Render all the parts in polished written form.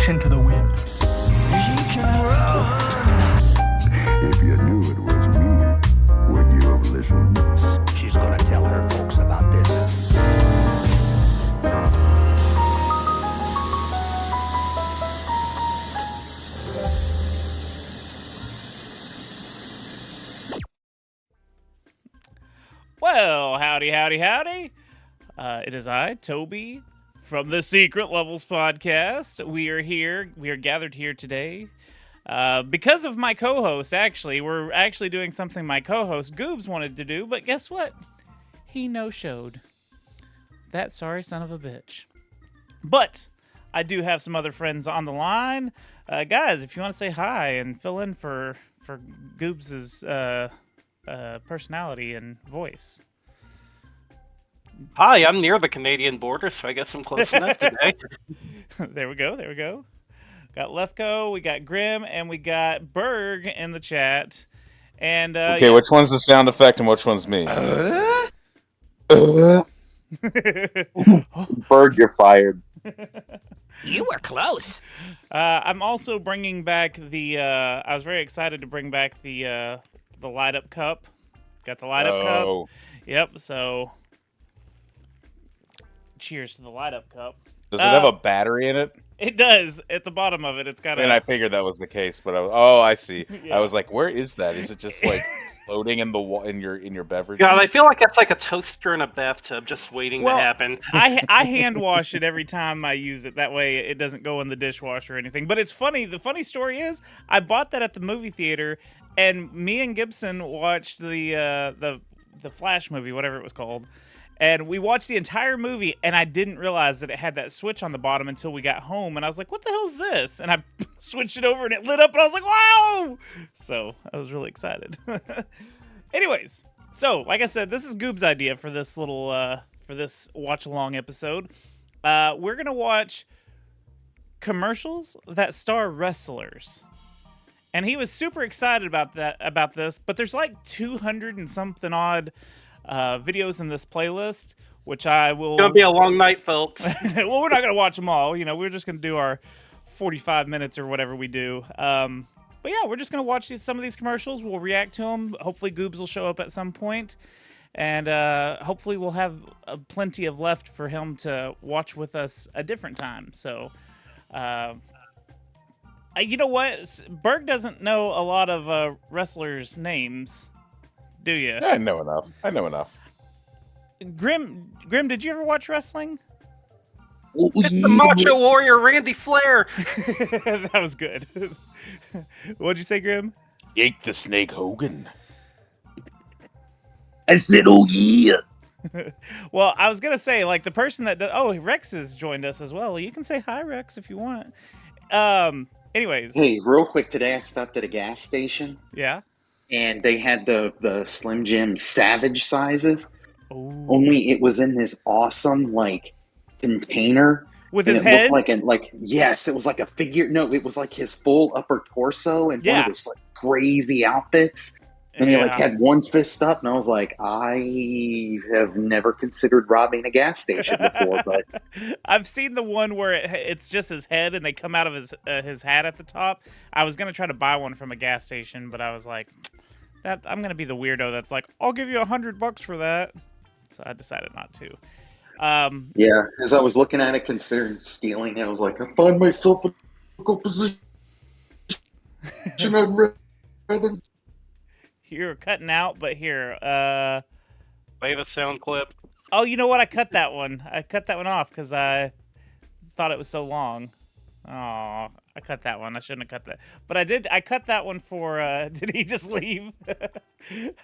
wash into the wind. We can run. If you knew it was me, would you have listened? She's gonna tell her folks about this. Well, howdy, howdy, howdy. It is I, Toby, from the Secret Levels podcast. We are here. We are gathered here today because of my co-host, actually. We're actually doing something my co-host, Goobz, wanted to do, but guess what? He no-showed. That sorry son of a bitch. But I do have some other friends on the line. Guys, if you want to say hi and fill in for Goobz's personality and voice. Hi, I'm near the Canadian border, so I guess I'm close enough today. There we go. Got Lefko, we got Grim, and we got Berg in the chat. And okay, which one's the sound effect and which one's me? Berg, you're fired. You were close. I'm also bringing back the. I was very excited to bring back the light up cup. Got the light up cup. Yep. So, cheers to the light up cup. Does it have a battery in it? It does. At the bottom of it, it's got. I figured that was the case, but I see. Yeah. I was like, where is that? Is it just like floating in your beverage? God, I feel like it's like a toaster in a bathtub, just waiting to happen. I hand wash it every time I use it. That way, it doesn't go in the dishwasher or anything. But it's funny. The funny story is, I bought that at the movie theater, and me and Gibson watched the Flash movie, whatever it was called. And we watched the entire movie, and I didn't realize that it had that switch on the bottom until we got home. And I was like, what the hell is this? And I switched it over, and it lit up, and I was like, wow! So I was really excited. Anyways, so like I said, this is Goob's idea for this little, for this watch-along episode. We're going to watch commercials that star wrestlers. And he was super excited about this, but there's like 200 and something odd videos in this playlist, which I will... It's gonna be a long night, folks. Well, we're not gonna watch them all. You know, we're just gonna do our 45 minutes or whatever we do. But yeah, we're just gonna watch some of these commercials. We'll react to them. Hopefully, Goobz will show up at some point, and hopefully, we'll have plenty of left for him to watch with us a different time. So, you know what? Berg doesn't know a lot of wrestlers' names. Do you? I know enough. Grim, did you ever watch wrestling? It's the Macho Warrior, Randy Flair. That was good. What'd you say, Grim? Jake the Snake Hogan. I said, oh yeah. Well, I was gonna say, like, the person that Rex has joined us as well. You can say hi, Rex, if you want. Anyways. Hey, real quick, today I stopped at a gas station. Yeah. And they had the Slim Jim Savage sizes. Ooh. Only it was in this awesome like container with his head. Yes, it was like a figure. No, it was like his full upper torso and one of those like crazy outfits. And he like had one fist up, and I was like, I have never considered robbing a gas station before, but I've seen the one where it's just his head, and they come out of his hat at the top. I was gonna try to buy one from a gas station, but I was like, that I'm gonna be the weirdo that's like, I'll give you $100 for that. So I decided not to. Yeah, as I was looking at it, considering stealing it, I was like, I find myself in a difficult position. I'd rather. You're cutting out, but here. Play the sound clip. Oh, you know what? I cut that one. I cut that one off because I thought it was so long. Oh, I cut that one. I shouldn't have cut that. But I did. I cut that one for... did he just leave?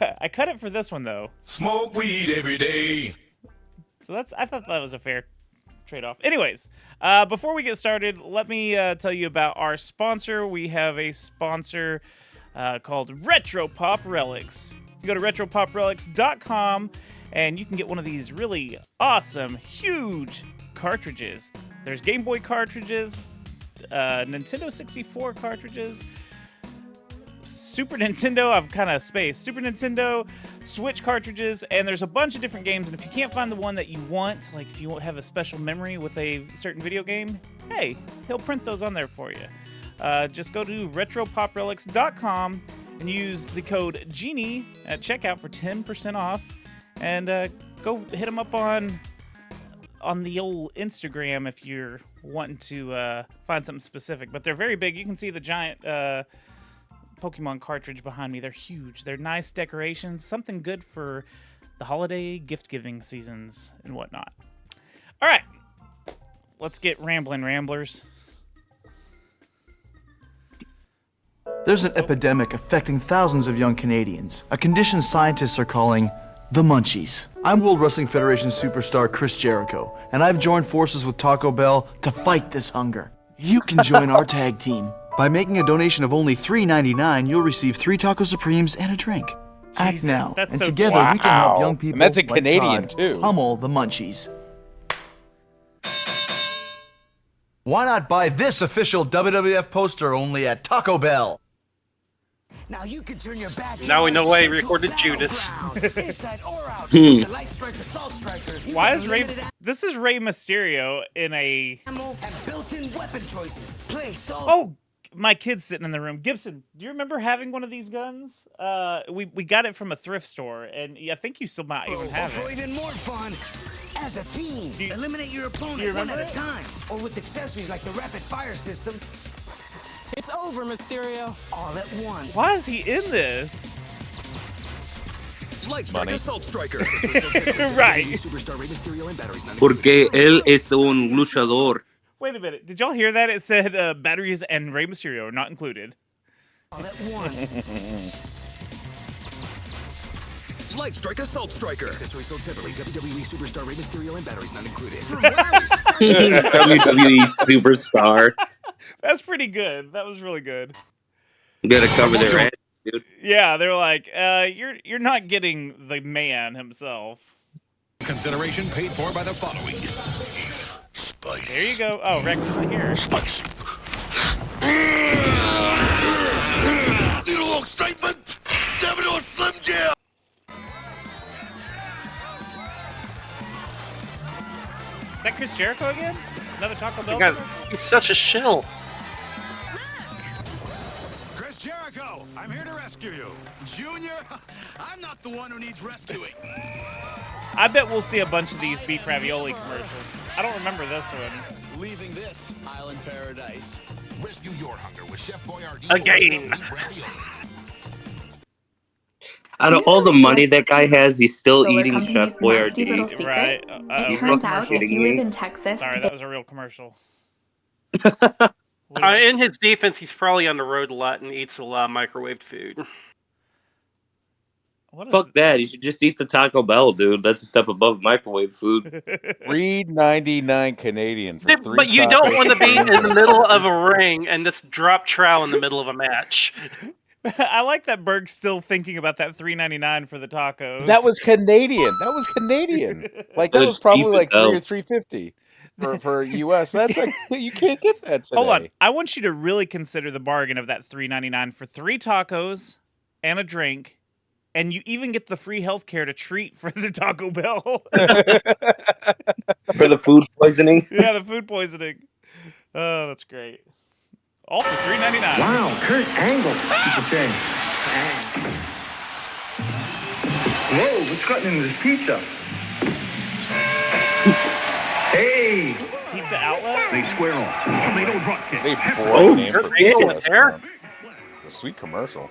I cut it for this one, though. Smoke weed every day. So I thought that was a fair trade-off. Anyways, before we get started, let me tell you about our sponsor. We have a sponsor... called Retro Pop Relics. You go to retropoprelics.com and you can get one of these really awesome, huge cartridges. There's Game Boy cartridges, Nintendo 64 cartridges, Super Nintendo, I've kind of spaced. Super Nintendo, Switch cartridges, and there's a bunch of different games. And if you can't find the one that you want, like if you have a special memory with a certain video game, hey, he'll print those on there for you. Just go to retropoprelics.com and use the code GENIE at checkout for 10% off. And go hit him up on the old Instagram if you're wanting to find something specific. But they're very big. You can see the giant Pokemon cartridge behind me. They're huge. They're nice decorations. Something good for the holiday gift-giving seasons and whatnot. All right. Let's get rambling, ramblers. There's an epidemic affecting thousands of young Canadians, a condition scientists are calling the Munchies. I'm World Wrestling Federation superstar Chris Jericho, and I've joined forces with Taco Bell to fight this hunger. You can join our tag team. By making a donation of only $3.99, you'll receive 3 Taco Supremes and a drink. Act Jesus, now, that's and so together we can help young And people that's a like Canadian, Todd too. pummel the Munchies. Why not buy this official WWF poster only at Taco Bell? Now you can turn your back. Now we know why he recorded Judas. Why is Ray... This is Rey Mysterio in a... Built-in weapon choices. Play so. Oh, my kid's sitting in the room. Gibson, do you remember having one of these guns? We got it from a thrift store, and I think you still might even have For it. even more fun, as a team, Do you- eliminate your do you opponent one remember at a it? time, or with accessories like the rapid fire system. It's over, Mysterio. All at once. Why is he in this? Money. Right. Porque él es un luchador. Wait a minute. Did y'all hear that? It said batteries and Rey Mysterio are not included. All at once. Light Strike Assault Striker. Accessory sold separately. WWE Superstar Rey Mysterio and batteries not included. WWE Superstar. That's pretty good. That was really good. You gotta cover their ass, dude. Yeah, they're like, you're not getting the man himself. Consideration paid for by the following. Spice. There you go. Oh, Rex isn't here. Spice. Little excitement. Step into a Slim Jim. Is that Chris Jericho again? Another Taco Bell? God, commercial? he's such a shill. Chris Jericho, I'm here to rescue you. Junior, I'm not the one who needs rescuing. I bet we'll see a bunch of these beef ravioli commercials. I don't remember this one. Leaving this island paradise. Rescue your hunger with Chef Boyardee. Again. Out of all the money that guy has, he's still Solar eating company's Chef nasty little Boyardee. secret. Right. It turns out if you live in Texas, Sorry, that was a real commercial. In his defense, he's probably on the road a lot and eats a lot of microwaved food. What is Fuck that. You should just eat the Taco Bell, dude. That's a step above microwave food. $3.99 Canadian for 3 But you don't tacos. want to be in the middle of a ring and just drop trowel in the middle of a match. I like that Berg's still thinking about that $3.99 for the tacos. That was Canadian. That was Canadian. Like that It was was probably cheap like as hell. $3 or $3.50 for US. That's like you can't get that today. Hold on. I want you to really consider the bargain of that $3.99 for 3 tacos and a drink, and you even get the free healthcare to treat for the Taco Bell. For the food poisoning. Yeah, the food poisoning. Oh, that's great. All for $3.99. Wow, Kurt Angle. Piece of shame. Whoa, what's gotten into this pizza? Hey! Pizza Outlet? They square off. Tomato drop kick. They Oh, broke name for yeah. pizza There? restaurant. A sweet commercial.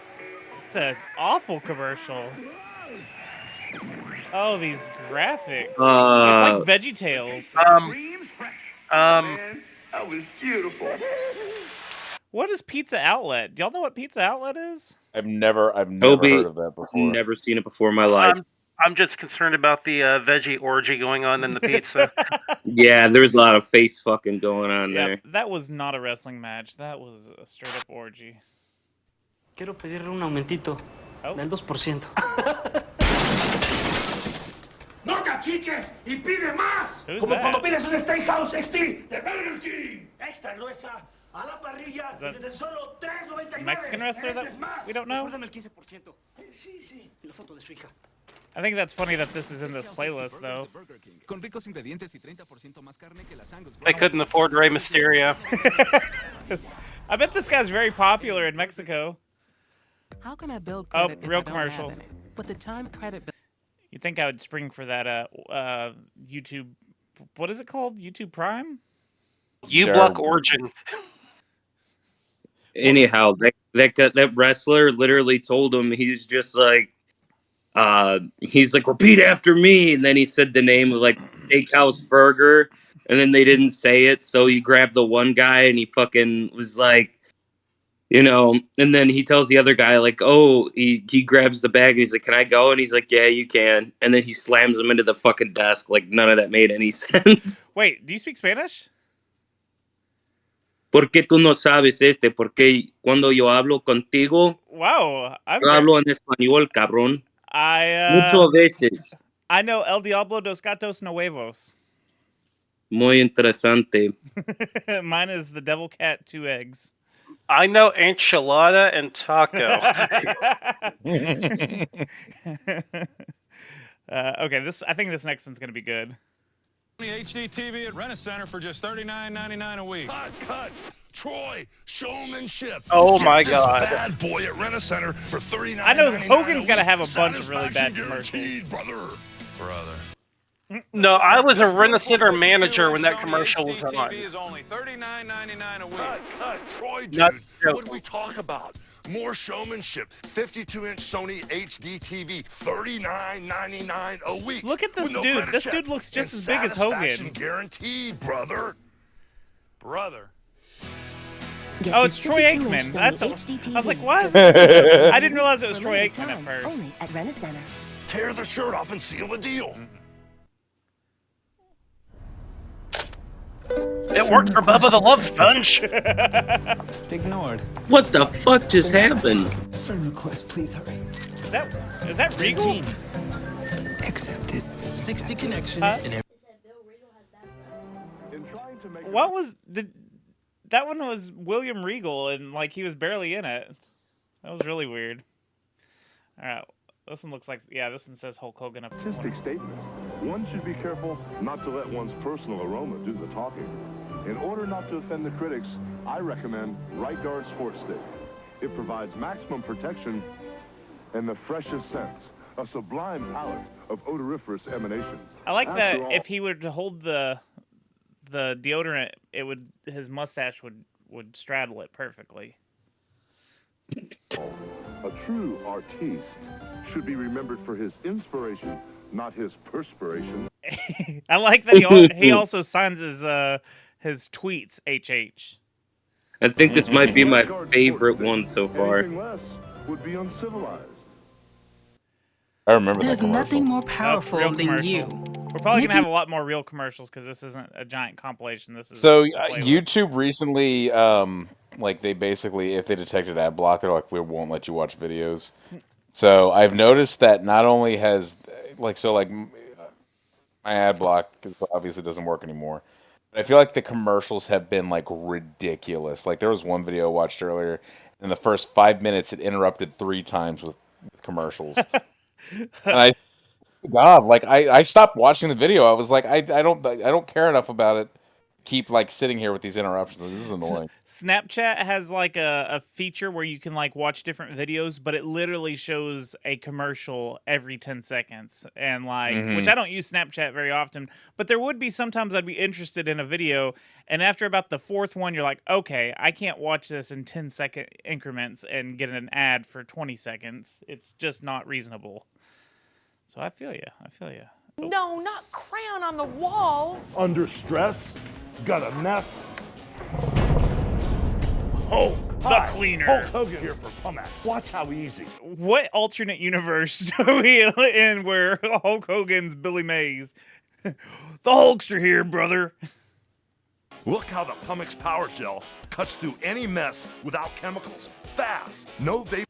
It's an awful commercial. Oh, these graphics. It's like Veggie Tales. That was beautiful. What is Pizza Outlet? Do y'all know what Pizza Outlet is? I've never Toby, heard of that before. Never seen it before in my life. I'm just concerned about the veggie orgy going on in the pizza. Yeah, there's a lot of face fucking going on Yeah, there. that was not a wrestling match. That was a straight up orgy. Quiero pedirle un aumentito del 2%. ¡No cachiques y pide más! Who's Como that? cuando pides un steakhouse, de Burger King. Extra gruesa, Is that a Mexican wrestler that we don't know? I think that's funny that this is in this playlist, though. They couldn't afford Rey Mysterio. I bet this guy's very popular in Mexico. How can I build Oh, credit if real I don't commercial. have any? But the time credit. You'd think I would spring for that YouTube. What is it called? YouTube Prime? U-Block Origin. Anyhow, that wrestler literally told him, he's just like, he's like, repeat after me, and then he said the name of like Steakhouse Burger, and then they didn't say it, so he grabbed the one guy and he fucking was like, you know, and then he tells the other guy like, oh, he grabs the bag and he's like, can I go? And he's like, yeah, you can. And then he slams him into the fucking desk. Like, none of that made any sense. Wait, do you speak Spanish? ¿Por qué tú no sabes este? Porque cuando yo hablo contigo, wow, yo hablo en español, cabrón. Muchas veces. I know El Diablo dos Gatos No Huevos. Muy interesante. Mine is the Devil Cat 2 Eggs. I know enchilada and taco. Okay, I think this next one's gonna be good. HD TV at Rent-A-Center for just $39.99 a week. Cut! Troy, showmanship. Oh Get my this God. Bad boy at Rent-A-Center for $39.99 I know Hogan's a got to week. have a bunch of really bad Satisfaction commercials. guaranteed, brother. No, I was a Rent-A-Center manager when that commercial was on. TV is only $39.99 a week. Cut! Troy, dude. Not true. What do we talk about? More showmanship. 52-inch Sony HD TV, $39.99 a week. Look at this with no dude. credit This check. dude looks just And as big as satisfaction Hogan. Guaranteed, brother. Brother. Oh, it's Troy Aikman. That's I was like, what? I didn't realize it was Troy Aikman at first. Only at Rent-A-Center. Tear the shirt off and seal the deal. It worked for Bubba the Love Sponge. Ignored. What the fuck just happened? Friend request, please hurry. Is that Regal? Accepted. 60 connections and What was that one was William Regal, and like he was barely in it. That was really weird. All right, this one looks like, yeah, this one says Hulk Hogan up. Artistic statement. One should be careful not to let one's personal aroma do the talking. In order not to offend the critics, I recommend Right Guard Sports Stick. It provides maximum protection and the freshest scents, a sublime palette of odoriferous emanations. I like After that all, if he would hold the deodorant, his mustache would straddle it perfectly. a true artiste should be remembered for his inspiration, not his perspiration. I like that he also signs his tweets HH. I think this might be my favorite one so far. Anything less would be uncivilized. I remember There's that commercial. nothing more powerful real than commercial. you. We're probably gonna have a lot more real commercials because this isn't a giant compilation. This is So a playlist. YouTube recently, like they basically, if they detected ad block, they're like, we won't let you watch videos. So I've noticed that not only has my ad block obviously doesn't work anymore. But I feel like the commercials have been like ridiculous. Like there was one video I watched earlier, in the first 5 minutes, it interrupted 3 times with commercials. And I stopped watching the video. I was like, I don't care enough about it. Keep like sitting here with these interruptions. This is annoying. Snapchat has like a feature where you can like watch different videos, but it literally shows a commercial every 10 seconds. And like, which I don't use Snapchat very often, but there would be sometimes I'd be interested in a video. And after about the 4th one, you're like, okay, I can't watch this in 10-second increments and get an ad for 20 seconds. It's just not reasonable. So I feel you. No, not crayon on the wall. Under stress? Got a mess? Hulk, the cleaner. Hulk Hogan here for Pumax. Watch how easy. What alternate universe are we in where Hulk Hogan's Billy Mays? The Hulkster here, brother. Look how the Pumice Power Gel cuts through any mess without chemicals. Fast. No vapor.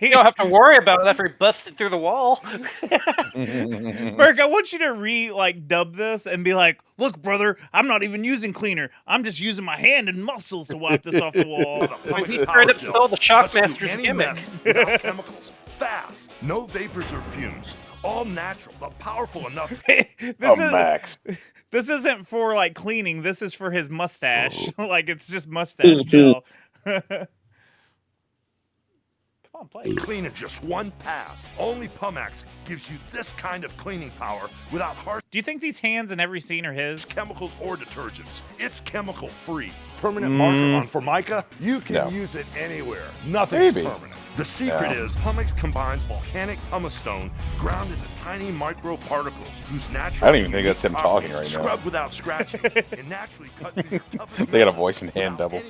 You don't have to worry about it after he busted through the wall. Berg, I want you to dub this and be like, look, brother, I'm not even using cleaner. I'm just using my hand and muscles to wipe this off the wall. He straight up stole the Shockmaster's gimmick. Without chemicals. Fast. No vapors or fumes. All natural, but powerful enough. Max. This isn't for like cleaning. This is for his mustache. Like it's just mustache gel. Come on, play. Clean in just one pass. Only Pumax gives you this kind of cleaning power without harsh. Do you think these hands in every scene are his? Chemicals or detergents. It's chemical free. Permanent marker on Formica? You can use it anywhere. Nothing's permanent. The secret is Pumice combines volcanic pumice stone ground into tiny microparticles whose natural. I don't even think that's him talking right now. Scrubbed without scratching and naturally cut through your toughest. They got a voice and hand double.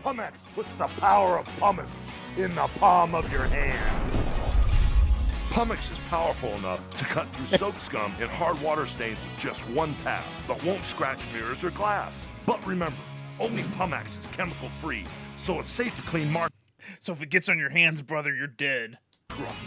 Pumice puts the power of pumice in the palm of your hand. Pumice is powerful enough to cut through soap scum and hard water stains with just one pass, but won't scratch mirrors or glass. But remember, only Pumice is chemical free, so it's safe to clean marks. So if it gets on your hands, brother, you're dead.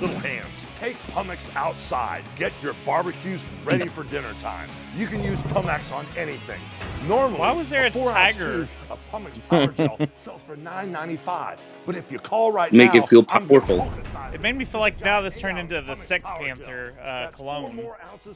Little hands. Take Pumice outside. Get your barbecues ready for dinner time. You can use Pumice on anything. Normally, why was there a 4-ounce tiger? tube of Pumice Power Gel sells for $9.95. But if you call right Make now, it feel powerful. It made me feel like now this turned into the Sex Panther cologne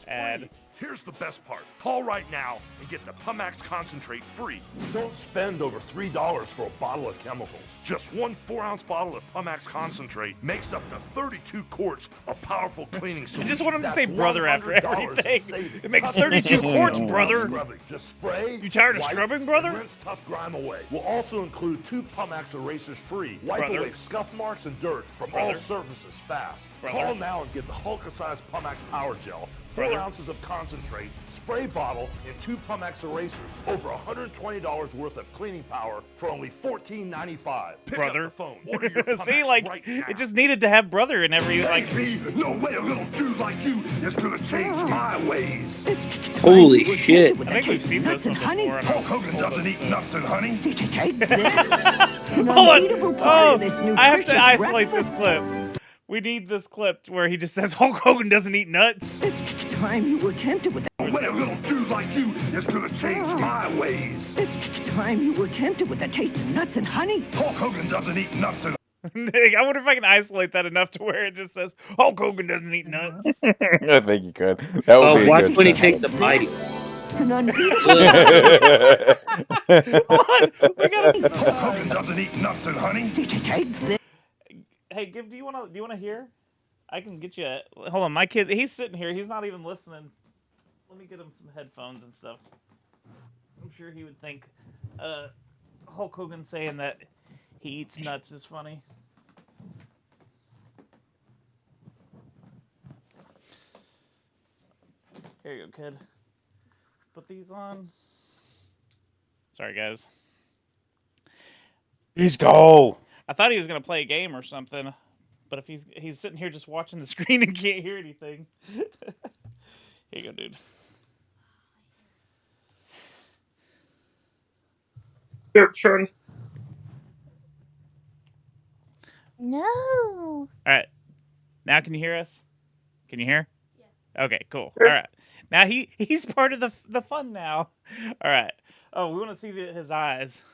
ad. Here's the best part. Call right now and get the Pumax concentrate free. Don't spend over $3 for a bottle of chemicals. Just one 4-ounce bottle of Pumax concentrate makes up to 32 quarts of powerful cleaning I solution. just want him to That's say brother after $100 everything. in savings. It makes 32 quarts, brother. Just spray. You tired of wipe, scrubbing, brother? and rinse tough grime away. We'll also include 2 Pumax erasers free. Wipe Brother. away scuff marks and dirt from all surfaces fast. Brother. Call now and get the Hulka-sized Pumax Power Gel. 4 Brother. ounces of concentrate, spray bottle, and 2 Pumax erasers. Over $120 worth of cleaning power for only $14.95. Pick Brother. up the phone. Order your Pumax See, like, right now. it just needed to have brother in every, like... No way a little dude like you is gonna change my ways. Holy shit. I think we've seen this one before. Hulk Hogan doesn't eat nuts and honey. Hold on. Oh, I have to isolate this clip. We need this clip where he just says Hulk Hogan doesn't eat nuts. It's time you were tempted with No way a little dude like you is gonna change my ways. It's time you were tempted with a taste of nuts and honey. Hulk Hogan doesn't eat nuts and I wonder if I can isolate that enough to where it just says Hulk Hogan doesn't eat nuts. I think you could. That would be a watch good when he time. takes a bite. An unbeatable. We gotta... Hulk Hogan doesn't eat nuts and honey. Hey, Gib, do you wanna hear? I can get you. Hold on, my kid. He's sitting here. He's not even listening. Let me get him some headphones and stuff. I'm sure he would think Hulk Hogan saying that he eats nuts is funny. Here you go, kid. Put these on. Sorry, guys. Let's go. I thought he was gonna play a game or something, but if he's sitting here just watching the screen and can't hear anything. Here you go, dude. Here, Shorty. No. All right. Now can you hear us? Can you hear? Yeah. Okay, cool. All right. Now he's part of the fun now. All right. Oh, we want to see his eyes.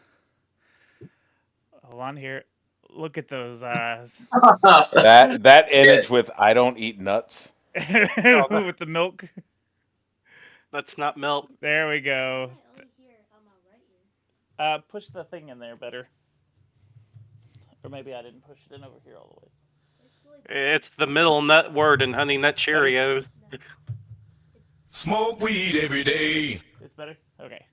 Hold on here. Look at those eyes. that image with I don't eat nuts. With the milk. That's not milk. There we go. Push the thing in there better. Or maybe I didn't push it in over here all the way. It's the middle nut word in Honey Nut Cheerios. Smoke weed every day. It's better? Okay.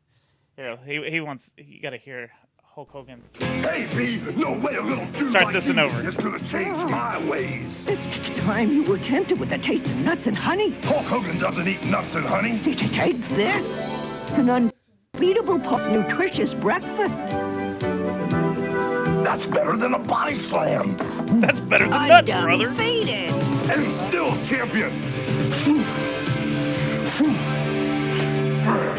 Here, you gotta hear Hulk Hogan's. Hey, B, no way a little dude Start like this you one over. is gonna change my ways. It's time you were tempted with a taste of nuts and honey. Hulk Hogan doesn't eat nuts and honey. Take this. An unbeatable, nutritious breakfast. That's better than a body slam. That's better than nuts, brother. Undefeated. And he's still champion.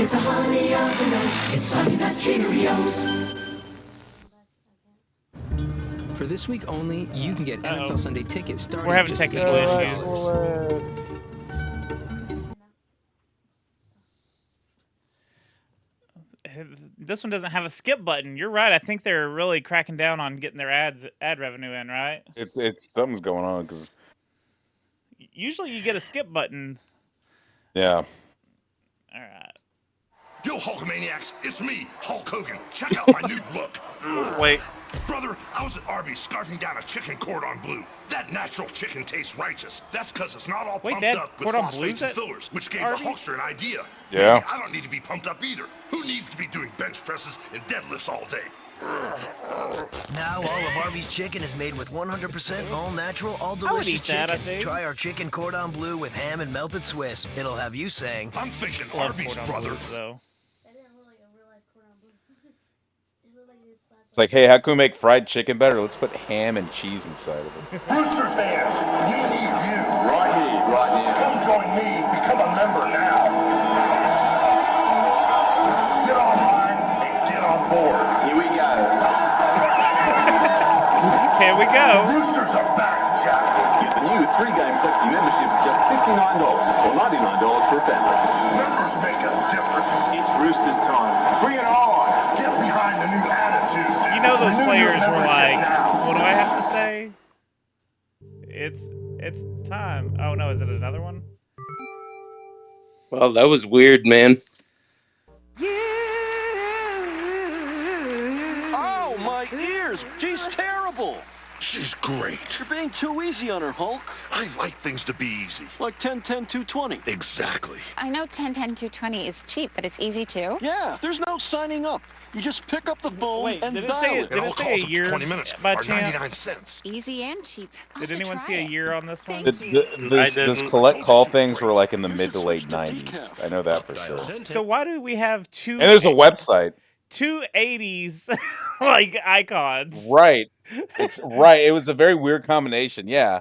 It's a honey oven oat. It's Honey Nut Cheerios. For this week only, you can get NFL Sunday tickets starting We're having at just technical $8. This one doesn't have a skip button. You're right. I think they're really cracking down on getting their ad revenue in, right? It's something's going on because usually you get a skip button. Yeah. All right. Yo, Hulkamaniacs, it's me, Hulk Hogan. Check out my new look. Wait. Brother, I was at Arby's scarfing down a chicken cordon bleu. That natural chicken tastes righteous. That's because it's not all pumped up with phosphates and fillers, which gave the Hulkster an idea. Yeah. Maybe I don't need to be pumped up either. Who needs to be doing bench presses and deadlifts all day? Now all of Arby's chicken is made with 100% all natural, all I would delicious eat that, I chicken. think. Try our chicken cordon bleu with ham and melted Swiss. It'll have you saying, I'm thinking Love Arby's, cordon brother. bleus, though. It's like, hey, how can we make fried chicken better? Let's put ham and cheese inside of it. Rooster fans, we need you. Right here, right now. Come join me. Become a member now. Get online and get on board. Here we go. Here we go. Roosters are back, Jack. Get the new 3-game Flexi membership for just $59 or $99 for a family. Members make a difference. It's Roosters time. Bring it on. Get behind the new attitude. You know those players were like, what do I have to say? It's time. Oh no, is it another one? Well, that was weird, man. Oh, my ears! She's terrible! She's great. You're being too easy on her, Hulk. I like things to be easy. Like 10-10-220. Exactly. I know 10-10-220 is cheap, but it's easy too. Yeah, there's no signing up. You just pick up the phone Wait, and did it dial say it. it? Did it say a year? 20 minutes by or chance? 99 cents. Easy and cheap. I'll Did have to anyone try see a it. year on this one? Those collect call things were like in the mid to late 90s. I know that for sure. So why do we have two? And there's a website. Two 80s like icons. Right. It's right. It was a very weird combination. Yeah.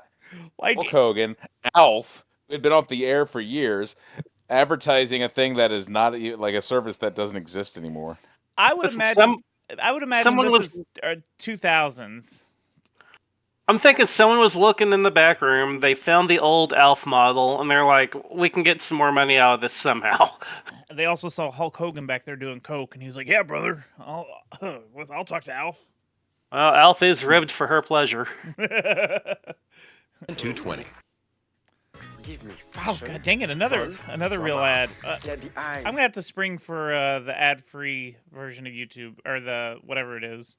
Like Hulk Hogan, Alf, who had been off the air for years, advertising a thing that is not like a service that doesn't exist anymore. I would imagine. I would imagine someone this is 2000s. I'm thinking someone was looking in the back room. They found the old Alf model, and they're like, "We can get some more money out of this somehow." They also saw Hulk Hogan back there doing coke, and he was like, "Yeah, brother, I'll talk to Alf." Well, Alf is ribbed for her pleasure. 220. Give me Oh god dang it! Another real ad. I'm gonna have to spring for the ad-free version of YouTube or the whatever it is.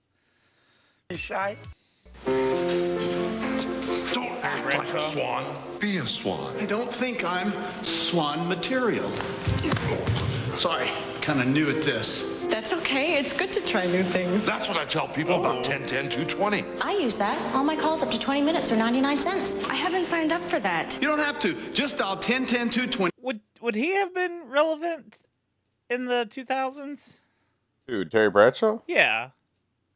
Shy. Don't act like a swan. Be a swan. I don't think I'm swan material. Sorry, kind of new at this. That's okay. It's good to try new things. That's what I tell people about 10-10-220. I use that. All my calls up to 20 minutes are 99 cents. I haven't signed up for that. You don't have to. Just dial 10-10-220. Would he have been relevant in the 2000s? Dude, Terry Bradshaw? Yeah.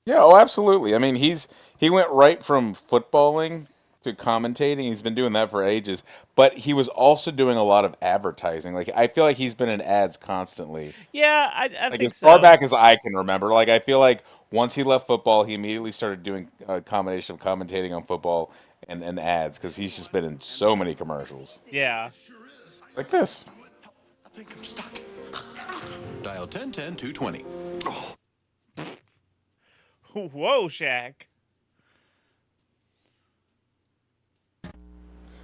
Yeah, oh, absolutely. I mean, he went right from footballing to commentating. He's been doing that for ages, but he was also doing a lot of advertising. Like, I feel like he's been in ads constantly. Yeah, I Like, think as so. far back as I can remember. Like, I feel like once he left football, he immediately started doing a combination of commentating on football and ads, because he's just been in so many commercials. Yeah. Like this. I think I'm stuck. Dial 10-10-220. Whoa, Shaq.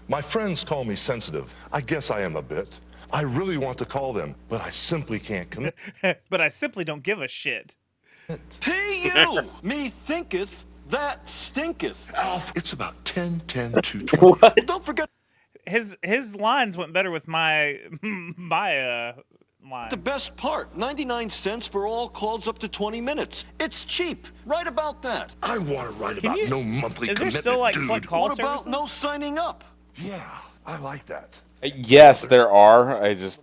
My friends call me sensitive. I guess I am a bit. I really want to call them, but I simply can't commit. But I simply don't give a shit. P.U. Me thinketh, that stinketh. Alf, it's about 10-10-220. Don't forget His lines went better with my line. the best part. 99 cents for all calls up to 20 minutes. It's cheap. Right about that. I want to write about no monthly is there commitment, still, like, dude. call What about services? no signing up? Yeah, I like that. Yes, there are.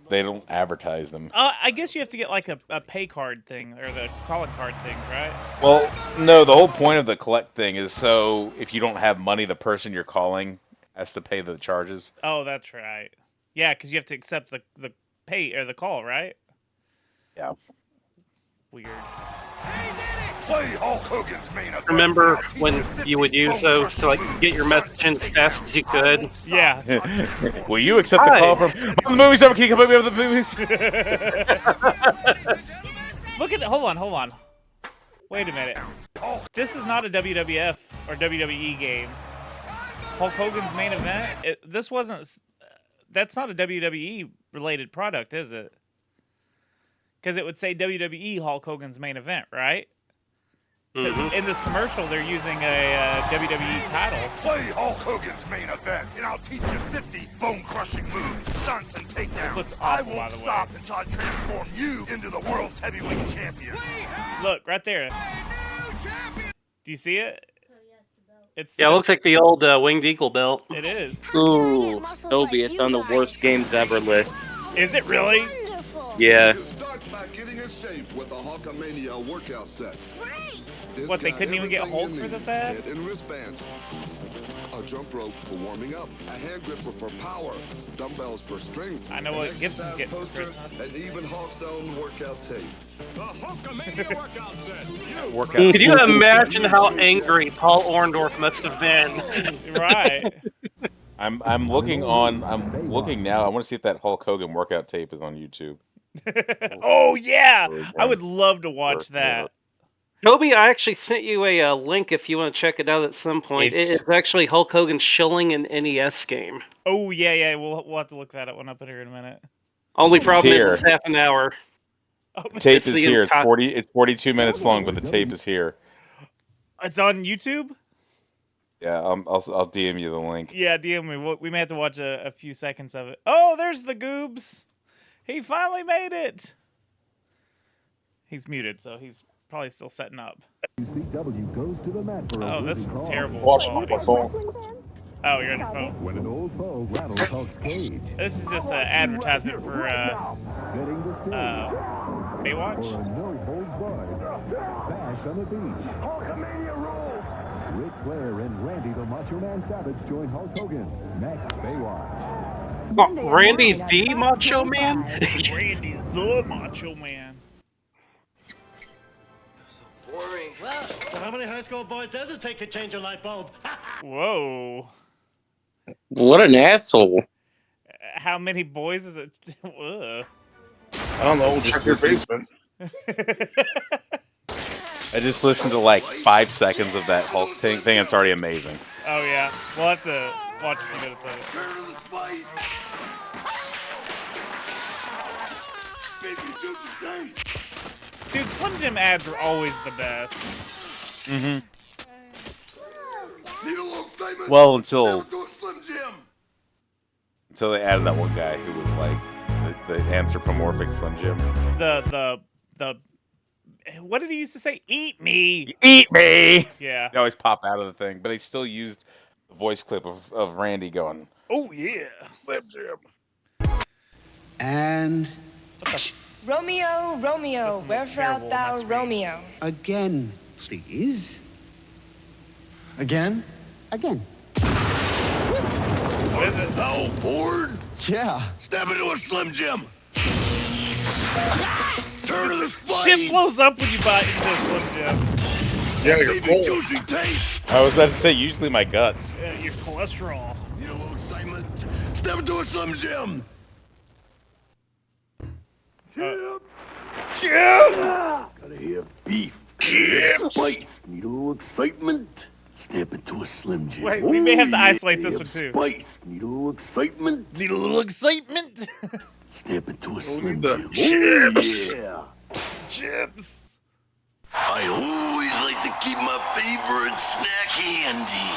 They don't advertise them. I guess you have to get like a pay card thing or the calling card thing, right? Well, no, the whole point of the collect thing is so if you don't have money, the person you're calling has to pay the charges. Oh, that's right. Yeah, because you have to accept the pay or the call, right? Yeah. Weird. Play Hulk Hogan's main event. Remember when you would use those to like get your message in as fast as you could? Yeah. Will you accept the call from the movies ever? Can you come up with the movies? Look at hold on. Wait a minute. This is not a WWF or WWE game. Hulk Hogan's main event. This wasn't. That's not a WWE related product, is it? Because it would say WWE Hulk Hogan's main event, right? Because in this commercial, they're using a WWE title. Play Hulk Hogan's main event, and I'll teach you 50 bone-crushing moves, stunts, and takedowns. This looks awful, I won't by the way. stop until I transform you into the world's heavyweight champion. Look, right there. Do you see it? It's Yeah, it looks like the old Winged Eagle belt. It is. Ooh, Toby, it's on the worst games ever list. Is it really? Yeah. Start by getting in shape with the Hulkamania workout set. What, they couldn't even get Hulk for this ad? Head and wristband. A jump rope for warming up. A hand gripper for power. Dumbbells for strength. I know what an Gibson's exercise getting for poster, Christmas. And even Hulk's own workout tape. The Hulkamania workout set. Workout. Could you imagine how angry Paul Orndorff must have been? Right. I'm looking now. I want to see if that Hulk Hogan workout tape is on YouTube. Oh yeah, I would love to watch that. Toby, I actually sent you a link if you want to check it out at some point. It's actually Hulk Hogan shilling an NES game. Oh yeah. We'll have to look that one up in here in a minute. Only problem is here. it's half an hour. The tape is the here. It's entire- It's 42 minutes long, but the tape is here. It's on YouTube. Yeah, I'll DM you the link. Yeah, DM me. We may have to watch a few seconds of it. Oh, there's the Goobz. He finally made it. He's muted, so he's probably still setting up. Oh, this is terrible. Oh, you're on your phone. When an old foe rattles Hulk's cage. This is just an advertisement for Baywatch. No holds barred. Bash on the beach. Hulkamania rules. Ric Flair and Randy the Macho Man Savage join Hulk Hogan. Next, Baywatch. Oh, Randy the Macho Man? Randy the Macho Man. Boring. Well, so how many high school boys does it take to change a light bulb? Whoa. What an asshole. How many boys is it? Ugh. I don't know, just your basement. I just listened to like 5 seconds of that Hulk thing. It's already amazing. Oh yeah, we'll have to watch a few minutes of it. Dude, Slim Jim ads are always the best. Mm-hmm. Well, until they added that one guy who was like the anthropomorphic Slim Jim. The what did he used to say? Eat me. Eat me. Yeah. They always pop out of the thing, but they still used the voice clip of Randy going, "Oh yeah, Slim Jim." And Romeo, Romeo, wherefore art thou, Romeo? again, please. Again? Again. What is it? Oh, bored? Yeah. Step into a Slim Jim. Turn to the Shit blows up when you bite into a Slim Jim. Yeah, you're cold. I was about to say, usually my guts. Yeah, your cholesterol. Need a little excitement? Step into a Slim Jim. Chips! Gotta hear beef. Chips! Spice. Need a little excitement? Step into a Slim Jim. Wait, we may have to isolate this one too. Spice. Need a little excitement? Need a little excitement? Step into a Slim Jim. Chips! Yeah. Chips! I always like to keep my favorite snack handy.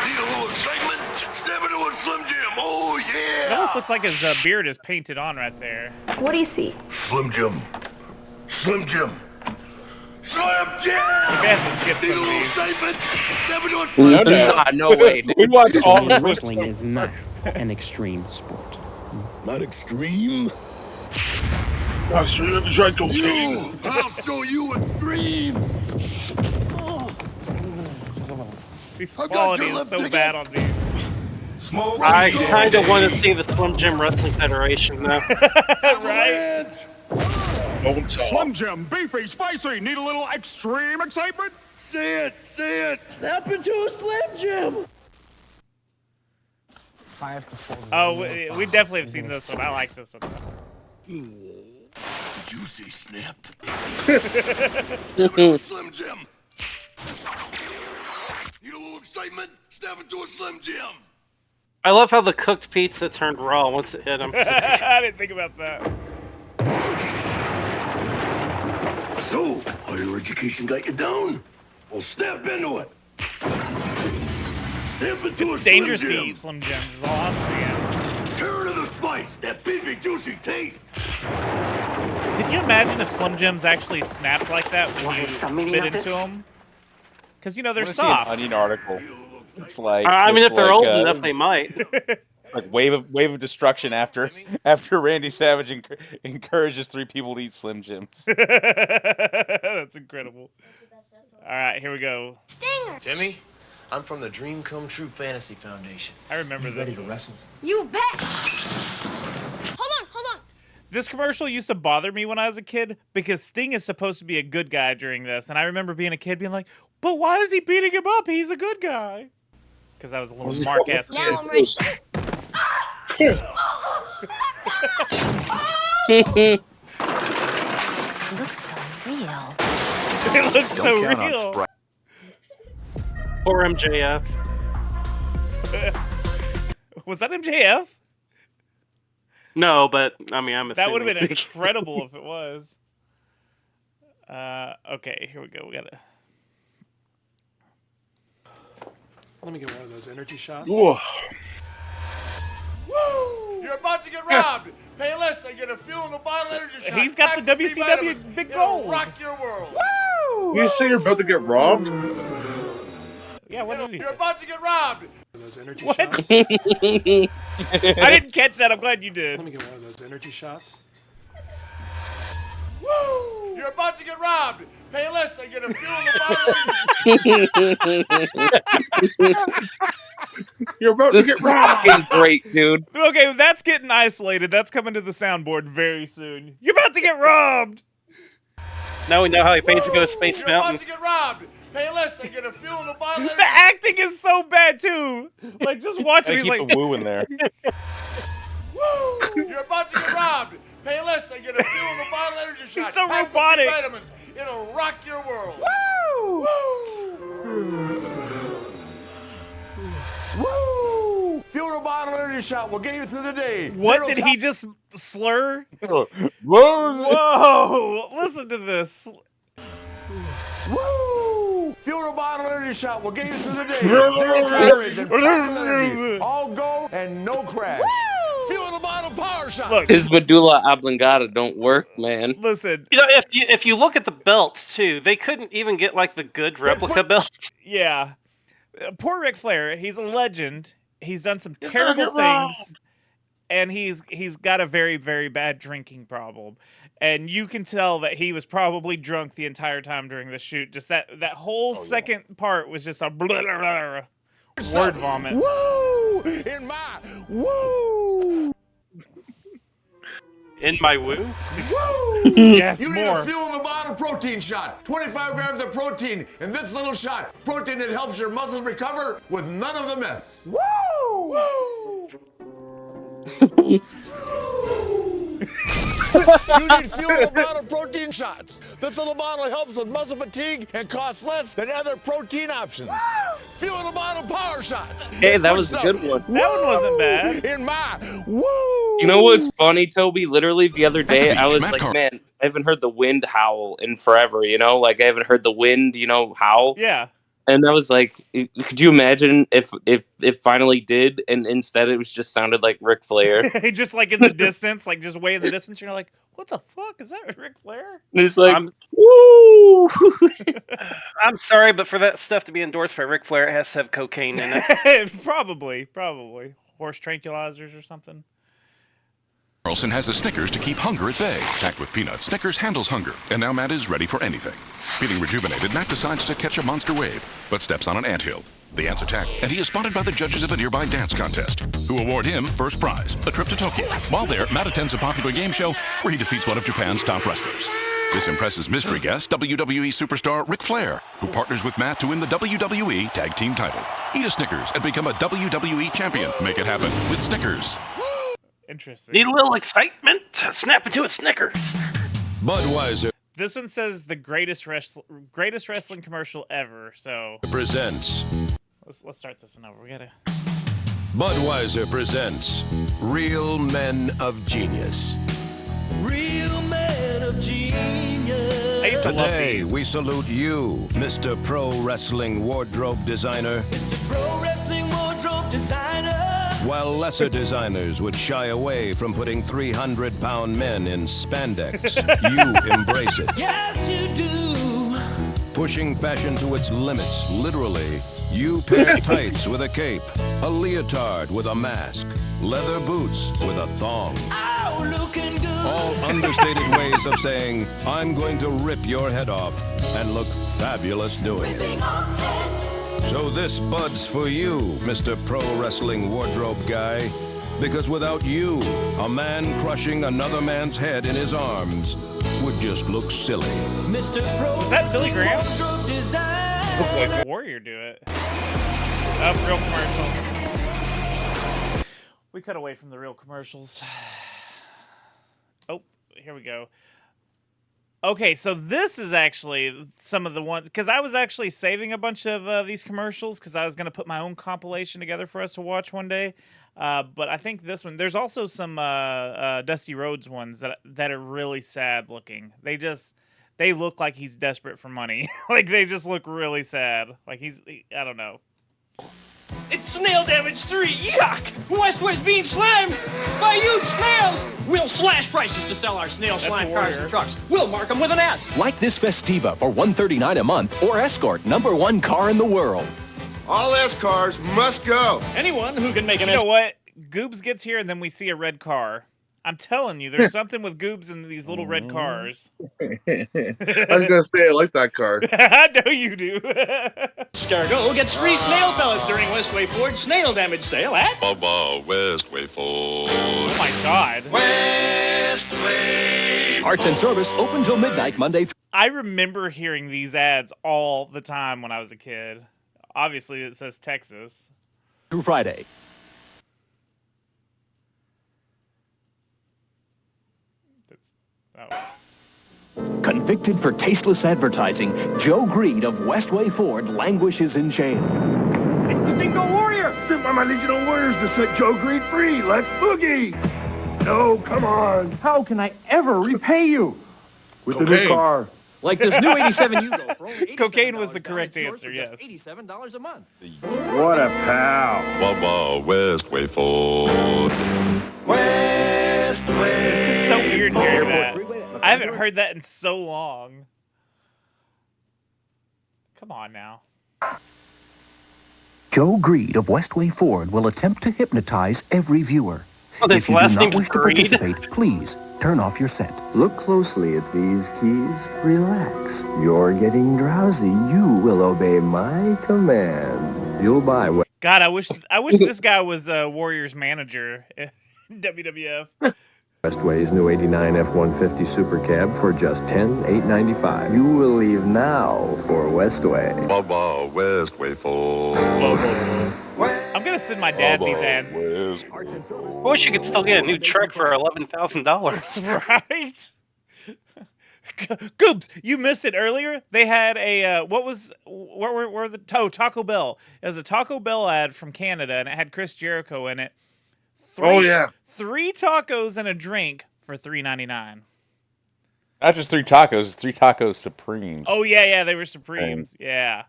Need a little excitement? Step into a Slim Jim. Oh, yeah. It almost looks like his beard is painted on right there. What do you see? Slim Jim. Slim Jim. Slim Jim! We may have to skip some of these. Step into a Slim Jim. No way. We watch all the Wrestling is not an extreme sport. Not extreme? I'll show you cocaine. I'll show you extreme. This quality is so bad on these. Smoke. I kind of want to see the Slim Jim Wrestling Federation, though. Right? Slim Jim, beefy, spicy. Need a little extreme excitement? See it, see it. Snap into a Slim Jim. 5 to 4. Oh, we definitely have seen this one. I like this one. Juicy snap. Slim Jim. Need a little excitement? Snap into a Slim Jim. I love how the cooked pizza turned raw once it hit him. I didn't think about that. So, all your education got you down? Well, snap into it. Snap into It's dangerous to eat Slim Jims, is all I'm saying. Turn to the spice, that beefy, juicy taste. Could you imagine if Slim Jims actually snapped like that when you bit into them? Because, you know, they're I wanna soft. See an Onion article. It's like I mean, it's if they're like, old enough, they might. Like wave of destruction after Randy Savage encourages 3 people to eat Slim Jims. That's incredible. All right, here we go. Stinger. Timmy, I'm from the Dream Come True Fantasy Foundation. I remember this. Ready to wrestle? You bet. Hold on, hold on. This commercial used to bother me when I was a kid because Sting is supposed to be a good guy during this, and I remember being a kid being like, "But why is he beating him up? He's a good guy." Because I was a little mark ass kid. Now I'm ready. It looks so real. It looks so real. Or MJF. Was that MJF? No, but I mean, I'm assuming. That would have been incredible if it was. Okay, here we go. We gotta. Let me get one of those energy shots. Woo! You're about to get robbed. Pay less and get a fuel in the bottle energy shot. He's got the WCW big gold. Rock your world. Woo! You say you're about to get robbed? Yeah, what did he You're say? about to get robbed. Those energy What? shots. I didn't catch that. I'm glad you did. Let me get one of those energy shots. Woo! You're about to get robbed. Pay less and get a fuel in the bottle. You're about to get robbed. Fucking great, dude. Okay, that's getting isolated. That's coming to the soundboard very soon. You're about to get robbed. Now we know how he pays to go to Space You're Mountain. about to get robbed. Pay less and get a fuel in the bottle. The acting is so bad too. Like, just watch me. Keep Like, the woo in there. Woo! You're about to get robbed. Pay less and get a fuel in the bottle energy shot. It's so Packed with robotic. vitamins. It'll rock your world. Woo! Woo! Fuel in a bottle energy shot will get you through the day. What did he just slur? Whoa! Whoa! Listen to this. Woo! Fuel in a bottle energy shot will get you through the day. Zero calories and total energy. All go and no crash. Fuel in a bottle power shot. Look, His medulla oblongata don't work, man. listen. You know, if you look at the belts too, they couldn't even get like the good replica belts. Yeah. Poor Ric Flair. He's a legend. He's done some terrible things, and he's got a very, very bad drinking problem. And you can tell that he was probably drunk the entire time during the shoot. Just that whole second part was just a blah, blah, blah, word vomit. Woo! In my woo! In my woo? Woo! Yes, you need more. a fuel in the bottle protein shot. 25 grams of protein in this little shot. Protein that helps your muscles recover with none of the mess. Woo! Woo! You need fuel in a bottle protein shots. This little bottle helps with muscle fatigue and costs less than other protein options. Fuel in a bottle power shot. Hey, that was a good one. That one wasn't bad. In my woo! You know what's funny, Toby? Literally the other day, That's a I was beach, like, Matt man, I haven't heard the wind howl in forever, you know? Like, I haven't heard the wind, howl. Yeah. And I was like, could you imagine if it finally did, and instead it was just sounded like Ric Flair? Just like in the distance, like just way in the distance, you're like, what the fuck? Is that Ric Flair? And it's like, woo! I'm sorry, but for that stuff to be endorsed by Ric Flair, it has to have cocaine in it. Probably. Horse tranquilizers or something. Carlson has a Snickers to keep hunger at bay. Packed with peanuts, Snickers handles hunger. And now Matt is ready for anything. Feeling rejuvenated, Matt decides to catch a monster wave, but steps on an anthill. The ants attack, and he is spotted by the judges of a nearby dance contest, who award him first prize, a trip to Tokyo. While there, Matt attends a popular game show where he defeats one of Japan's top wrestlers. This impresses mystery guest WWE superstar Ric Flair, who partners with Matt to win the WWE Tag Team title. Eat a Snickers and become a WWE champion. Make it happen with Snickers. Interesting. Need a little excitement? Snap into a Snickers. Budweiser This one says the greatest wrestling commercial ever. So presents. Let's start this one over. We gotta. Budweiser presents Real Men of Genius. Real men of genius. I used to love Today these. we salute you, Mr. Pro Wrestling Wardrobe Designer. Mr. Pro Wrestling Wardrobe Designer. While lesser designers would shy away from putting 300-pound men in spandex, you embrace it. Yes, you do. Pushing fashion to its limits, literally. You pair tights with a cape, a leotard with a mask, leather boots with a thong. Oh, looking good. All understated ways of saying, I'm going to rip your head off and look fabulous doing it. Ripping off heads. So this Bud's for you, Mr. Pro Wrestling Wardrobe Guy. Because without you, a man crushing another man's head in his arms would just look silly. Mr. Pro Was that Billy Graham? Wardrobe Design. Like Warrior do it. Real commercial. We cut away from the real commercials. Oh, here we go. Okay, so this is actually some of the ones, because I was actually saving a bunch of these commercials because I was going to put my own compilation together for us to watch one day. But I think this one, there's also some Dusty Rhodes ones that are really sad looking. They look like he's desperate for money. Like, they just look really sad. Like, I don't know. It's Snail Damage 3. Yuck! Westway's being slammed by huge snails. We'll slash prices to sell our snail slime cars and trucks. We'll mark them with an S. Like this Festiva for $139 a month, or Escort, #1 car in the world. All S cars must go. Anyone who can make an You know what? Goobz gets here, and then we see a red car. I'm telling you, there's something with Goobz in these little red cars. I was going to say, I like that car. I know you do. Escargot gets free snail pellets during Westway Ford's snail damage sale at Bubba Westway Ford. Oh my God. Westway. Parts and service open till midnight Monday. I remember hearing these ads all the time when I was a kid. Obviously, it says Texas. Through Friday. Convicted for tasteless advertising, Joe Greed of Westway Ford languishes in jail. It's the Dingo Warrior, sent by my Legion of Warriors to set Joe Greed free. Let's boogie. No, come on. How can I ever repay you? With the new car. Like this new 87 Yugo for only Cocaine was the correct answer, yes. $87 a month. What a pal. Bubba Westway Ford. This is so weird hearing that. I haven't heard that in so long. Come on now. Joe Greed of Westway Ford will attempt to hypnotize every viewer. Oh, If his you do last not name's wish to Greed? participate, please turn off your set. Look closely at these keys. Relax. You're getting drowsy. You will obey my command. You'll buy what? God, I wish this guy was Warriors manager in WWF. Westway's new 89 F-150 Super Cab for just $10,895. You will leave now for Westway. Bubba Westway Ford. I'm gonna send my dad these ads. I wish you could still get a new truck for $11,000. Right? Goobz, you missed it earlier. They had a what were the Taco Bell. It was a Taco Bell ad from Canada, and it had Chris Jericho in it. Oh, yeah. 3 tacos and a drink for $3.99. Not just 3 tacos, 3 tacos Supremes. Oh yeah, they were Supremes. Yeah.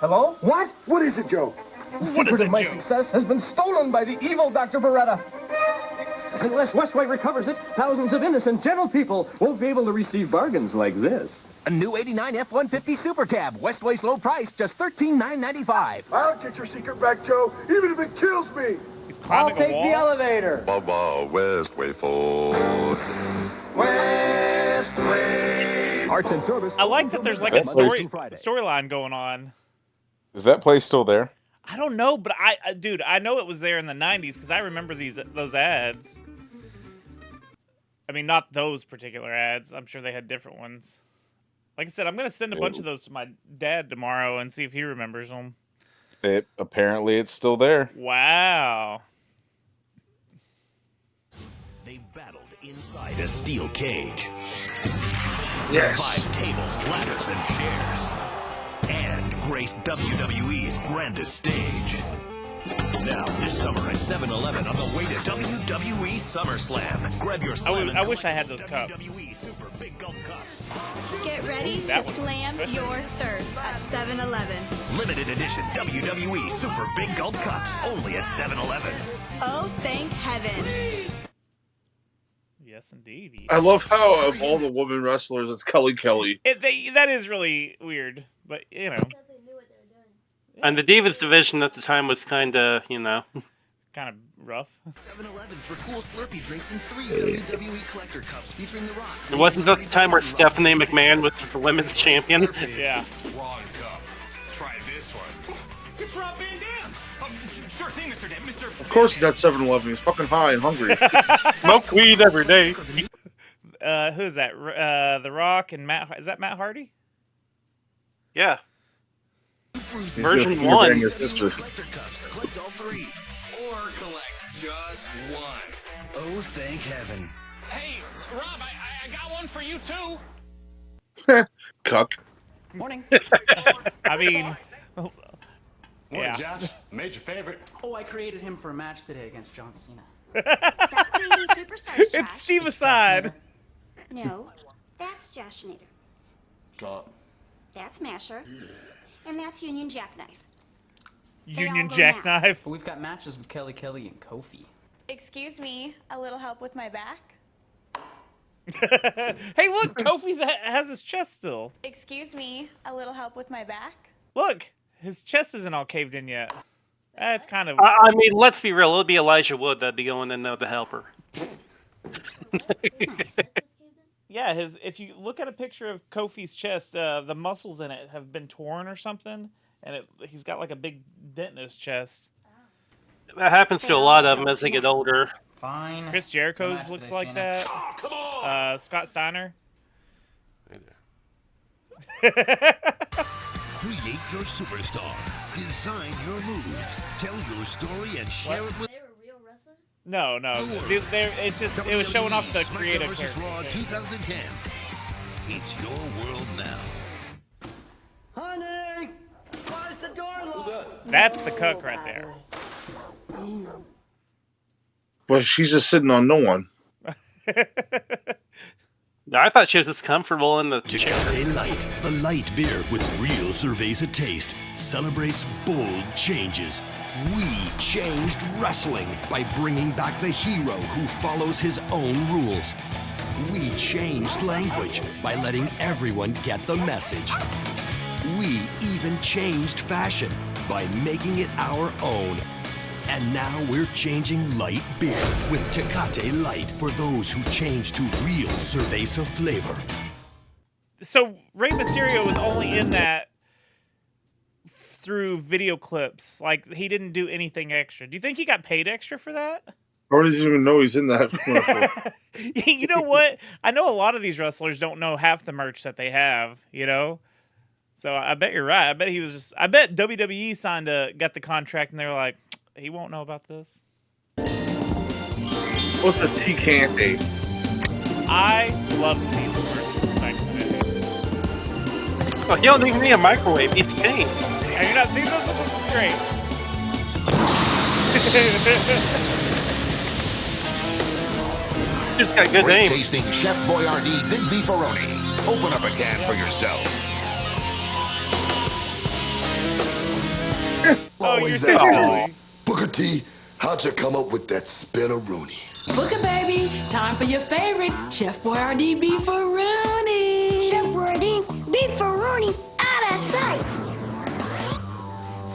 Hello? What? What is it, Joe? The secret of my success has been stolen by the evil Dr. Beretta. Unless Westway recovers it, thousands of innocent, gentle people won't be able to receive bargains like this. A new 89 F-150 Super Cab. Westway's low price, just $13,995. I'll get your secret back, Joe, even if it kills me. He's climbing a wall. elevator. Bubba Westway Ford. Westway. Parts and service. I like that there's like a storyline going on. Is that place still there? I don't know, but dude, I know it was there in the 90s because I remember those ads. I mean, not those particular ads. I'm sure they had different ones. Like I said, I'm going to send a bunch of those to my dad tomorrow and see if he remembers them. Apparently it's still there. Wow. They've battled inside a steel cage. Yes. Survived tables, ladders, and chairs. And graced WWE's grandest stage. Now, this summer at 7-Eleven on the way to WWE SummerSlam. Grab your slam I wish I had those cups. WWE Super Big Gulp Cups. Get ready to slam your thirst at 7-Eleven. Limited edition WWE Super Big Gulp Cups only at 7-Eleven. Oh, thank heaven. Yes, indeed. I love how of all the women wrestlers, it's Kelly. That is really weird, but you know. And the Divas division at the time was kind of, kind of rough. 7-Eleven for cool Slurpee drinks and 3 WWE collector cups featuring The Rock. It wasn't that the time where Stephanie McMahon was the women's champion. Yeah. Wrong cup. Try this one. It's Rob Van Dam. Sure thing, Mr. Dam. Of course he's at 7-Eleven. He's fucking high and hungry. Smoke weed every day. Who is that? The Rock and Matt. Is that Matt Hardy? Yeah. He's Version gonna 1. Your sister. Collect all 3. Or collect just 1. Oh, thank heaven. Hey, Rob, I got one for you, too. Cuck. Morning. I mean, Morning, Josh. Major favorite. Oh, I created him for a match today against John Cena. Stop creating superstars, Josh. it's Steve Aside. No, that's Josh Schneider. Stop. That's Masher. And that's Union Jackknife. Union Jackknife. We've got matches with Kelly and Kofi. Excuse me, a little help with my back? Hey, look, Kofi has his chest still. Excuse me, a little help with my back? Look, his chest isn't all caved in yet. That's kind of. I mean, let's be real. It would be Elijah Wood that'd be going in there, the helper. Yeah, if you look at a picture of Kofi's chest, the muscles in it have been torn or something, and he's got like a big dent in his chest. That happens to a lot of them as they get older. Fine. Chris Jericho's looks like that. Oh, come on. Scott Steiner. Hey there. Create your superstar. Design your moves. Tell your story and share it with... No. It was showing off the creative vs. Raw character. 2010. It's your world now. Honey! Why's the door locked? Who's that? That's the cook right there. Well, she's just sitting on no one. I thought she was just comfortable in the chair. Tecate Light, the light beer with real cerveza taste, celebrates bold changes. We changed wrestling by bringing back the hero who follows his own rules. We changed language by letting everyone get the message. We even changed fashion by making it our own. And now we're changing light beer with Tecate Light for those who change to real cerveza flavor. So Rey Mysterio was only in that through video clips. Like, he didn't do anything extra. Do you think he got paid extra for that? Or didn't even know he's in that commercial. You know what? I know a lot of these wrestlers don't know half the merch that they have, you know? So I bet you're right. I bet WWE got the contract and they were like, he won't know about this. What's this Tecate? I loved these commercials back in the day. Oh, he don't even need a microwave. He's king. Have you not seen this one? This one's great. It's got a good name. Tasting Chef Boyardee Big Beefaroni. Open up a can for yourself. Oh, you're so silly. Booker T, how'd you come up with that spinneroonie? Booker, baby, time for your favorite, Chef Boyardee Beefaroni. Chef Boyardee, beefaroni out of sight.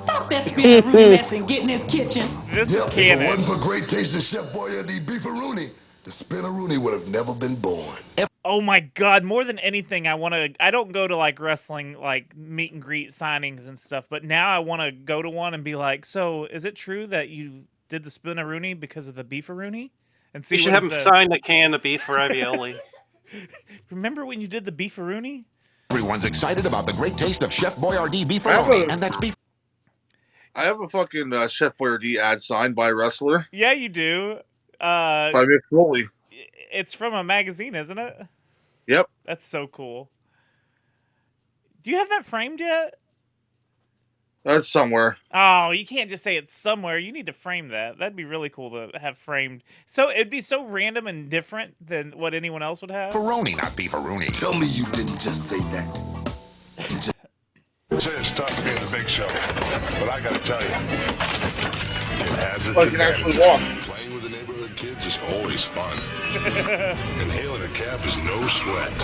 Stop that spinaroonie mess and get in this kitchen. This is If it canon. wasn't for great taste of Chef Boyardee beefaroni, the spinaroonie would have never been born. Oh my god, more than anything, I don't go to like wrestling, like meet and greet signings and stuff, but now I want to go to one and be like, so is it true that you did the spinaroonie because of the beefaroonie? And see You should what have it him says. sign a can of beef ravioli. Remember when you did the beefaroonie? Everyone's excited about the great taste of Chef Boyardee beefaroni, and that's beef. I have a fucking Chef Boyardee ad signed by a wrestler. Yeah, you do. By Mick Foley. It's from a magazine, isn't it? Yep. That's so cool. Do you have that framed yet? That's somewhere. Oh, you can't just say it's somewhere. You need to frame that. That'd be really cool to have framed. So it'd be so random and different than what anyone else would have. Beefaroni, not beefaroni. Tell me you didn't just say that. Say it's tough being the big show, but I gotta tell you, it has its But you can actually walk. Playing with the neighborhood kids is always fun. And hailing a cab is no sweat.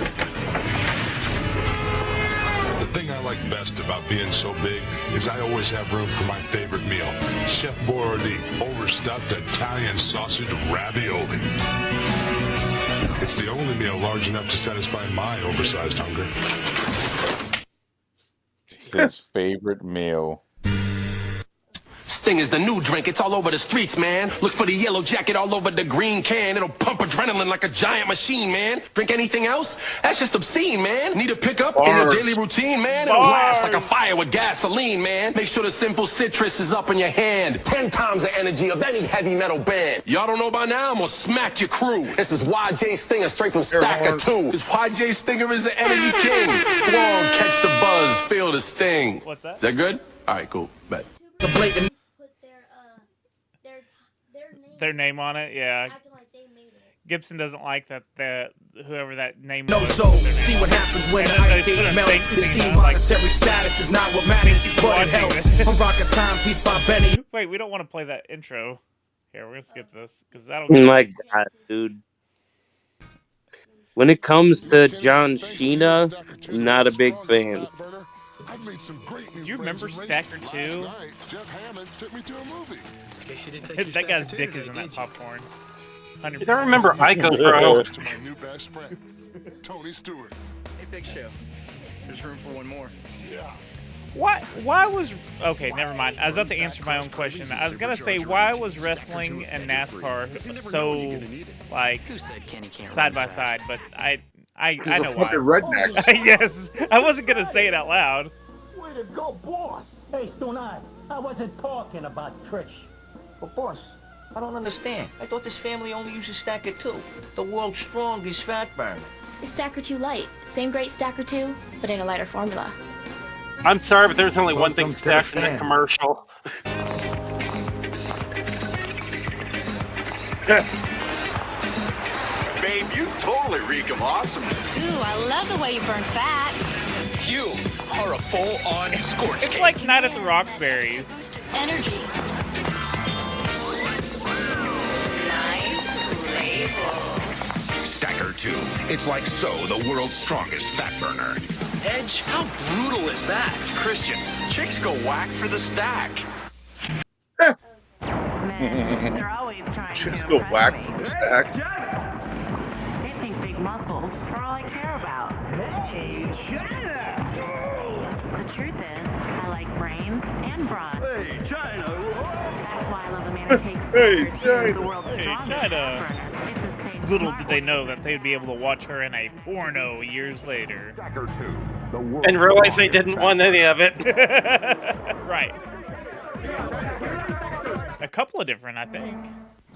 The thing I like best about being so big is I always have room for my favorite meal. Chef Boyardee overstuffed Italian sausage ravioli. It's the only meal large enough to satisfy my oversized hunger. It's his favorite meal. Sting is the new drink. It's all over the streets, man. Look for the yellow jacket all over the green can. It'll pump adrenaline like a giant machine, man. Drink anything else? That's just obscene, man. Need a pickup in your daily routine, man? It'll last like a fire with gasoline, man. Make sure the simple citrus is up in your hand. 10 times the energy of any heavy metal band. Y'all don't know by now? I'm gonna smack your crew. This is YJ Stinger straight from Stacker 2. This YJ Stinger is the energy king. Come on, catch the buzz, feel the sting. What's that? Is that good? All right, cool. Bet. It's a blatant. Their name on it, yeah. Gibson doesn't like that whoever that name No, was. so see what happens when the ice age melts. It seems monetary status is not what matters, but it helps. I'm rocking Timepiece by Benny. Wait, we don't want to play that intro. Here, we're gonna skip this because that'll. My God, dude. When it comes to John Cena, I'm not a big fan. Do you remember Stacker 2? That guy's dick is in that popcorn. 100%. You don't remember Ico, bro? To my new best friend, Tony Stewart. Hey, Big Show. There's room for one more. Yeah. Why was okay? Never mind. I was about to answer my own question. I was gonna say why was wrestling and NASCAR so like side by side, but I know why. Rednecks. Yes, I wasn't gonna say it out loud. Way to go, boss! Hey, Stone Eye, I wasn't talking about Trish. But boss, I don't understand. I thought this family only uses Stacker 2, the world's strongest fat burner. It's Stacker 2 Light. Same great Stacker 2, but in a lighter formula. I'm sorry, but there's only one thing stacked in that commercial. Babe, you totally reek of awesomeness. Ooh, I love the way you burn fat. You are a full-on scorch It's like Night at the Roxbury's. Energy. Nice label. Stacker 2. It's like so, the world's strongest fat burner. Edge, how brutal is that? Christian, chicks go whack for the stack. They're always trying Chicks to go impress whack me. for the stack. They think big muscles are all I care about. Hey, China! The truth is, I like brains and brawn. Hey, China! That's why I love Amanda Cake's Hey, China. The world's Hey, strongest China. fat burner. It's a safe Little did they know that they'd be able to watch her in a porno years later. And realize they didn't want any of it. Right. A couple of different, I think.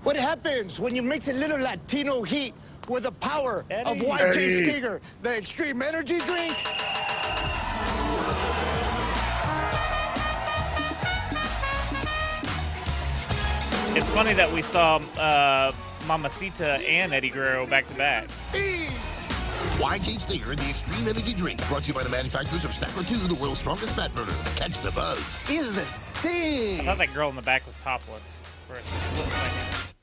What happens when you mix a little Latino heat with the power of Eddie. YJ Eddie. Stinger, the extreme energy drink? It's funny that we saw Mamacita and Eddie Guerrero back to back. YJ Stinger, the Extreme Energy Drink, brought to you by the manufacturers of Stacker 2, the world's strongest fat burner. Catch the buzz. Feel the I sting. thought that girl in the back was topless for a split second.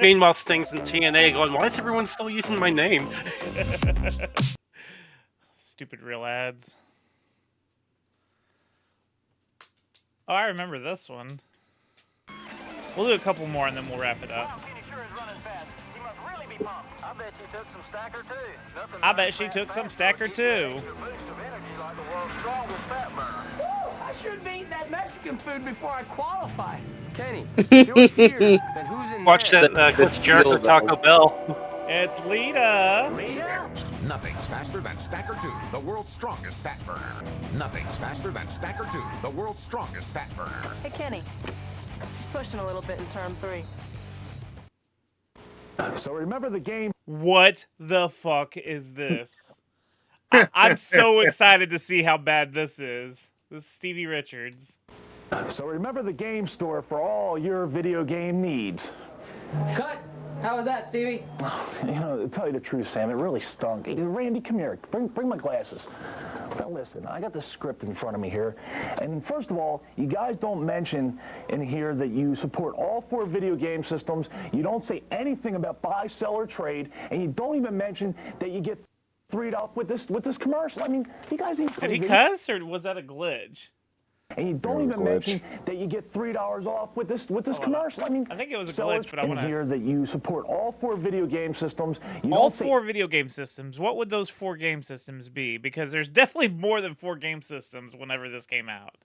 Meanwhile, Sting's in TNA going, why is everyone still using my name? Stupid real ads. Oh, I remember this one. We'll do a couple more and then we'll wrap it up. I bet she took some stacker too. I should have eaten that Mexican food before I qualified. Kenny, if you're here, then who's in Watch there? that Chris Jericho Taco Bell. It's Lita. Lita? Nothing's faster than Stacker 2, the world's strongest fat burner. Nothing's faster than Stacker 2, the world's strongest fat burner. Hey, Kenny. Pushing a little bit in turn 3. So remember the game. What the fuck is this? I'm so excited to see how bad this is. This is Stevie Richards. So remember the game store for all your video game needs. Cut. How was that, Stevie? You know, to tell you the truth, Sam, it really stunk. Hey, Randy, come here. Bring my glasses. Now listen, I got the script in front of me here. And first of all, you guys don't mention in here that you support all 4 video game systems. You don't say anything about buy, sell, or trade. And you don't even mention that you get $3 with this commercial. I mean, you guys ain't Did he cuss or was that a glitch? And you don't even mention that you get $3 off with this commercial. I mean, I think it was a glitch, but I want to hear that you support all 4 video game systems. All 4 video game systems. What would those 4 game systems be? Because there's definitely more than 4 game systems whenever this came out.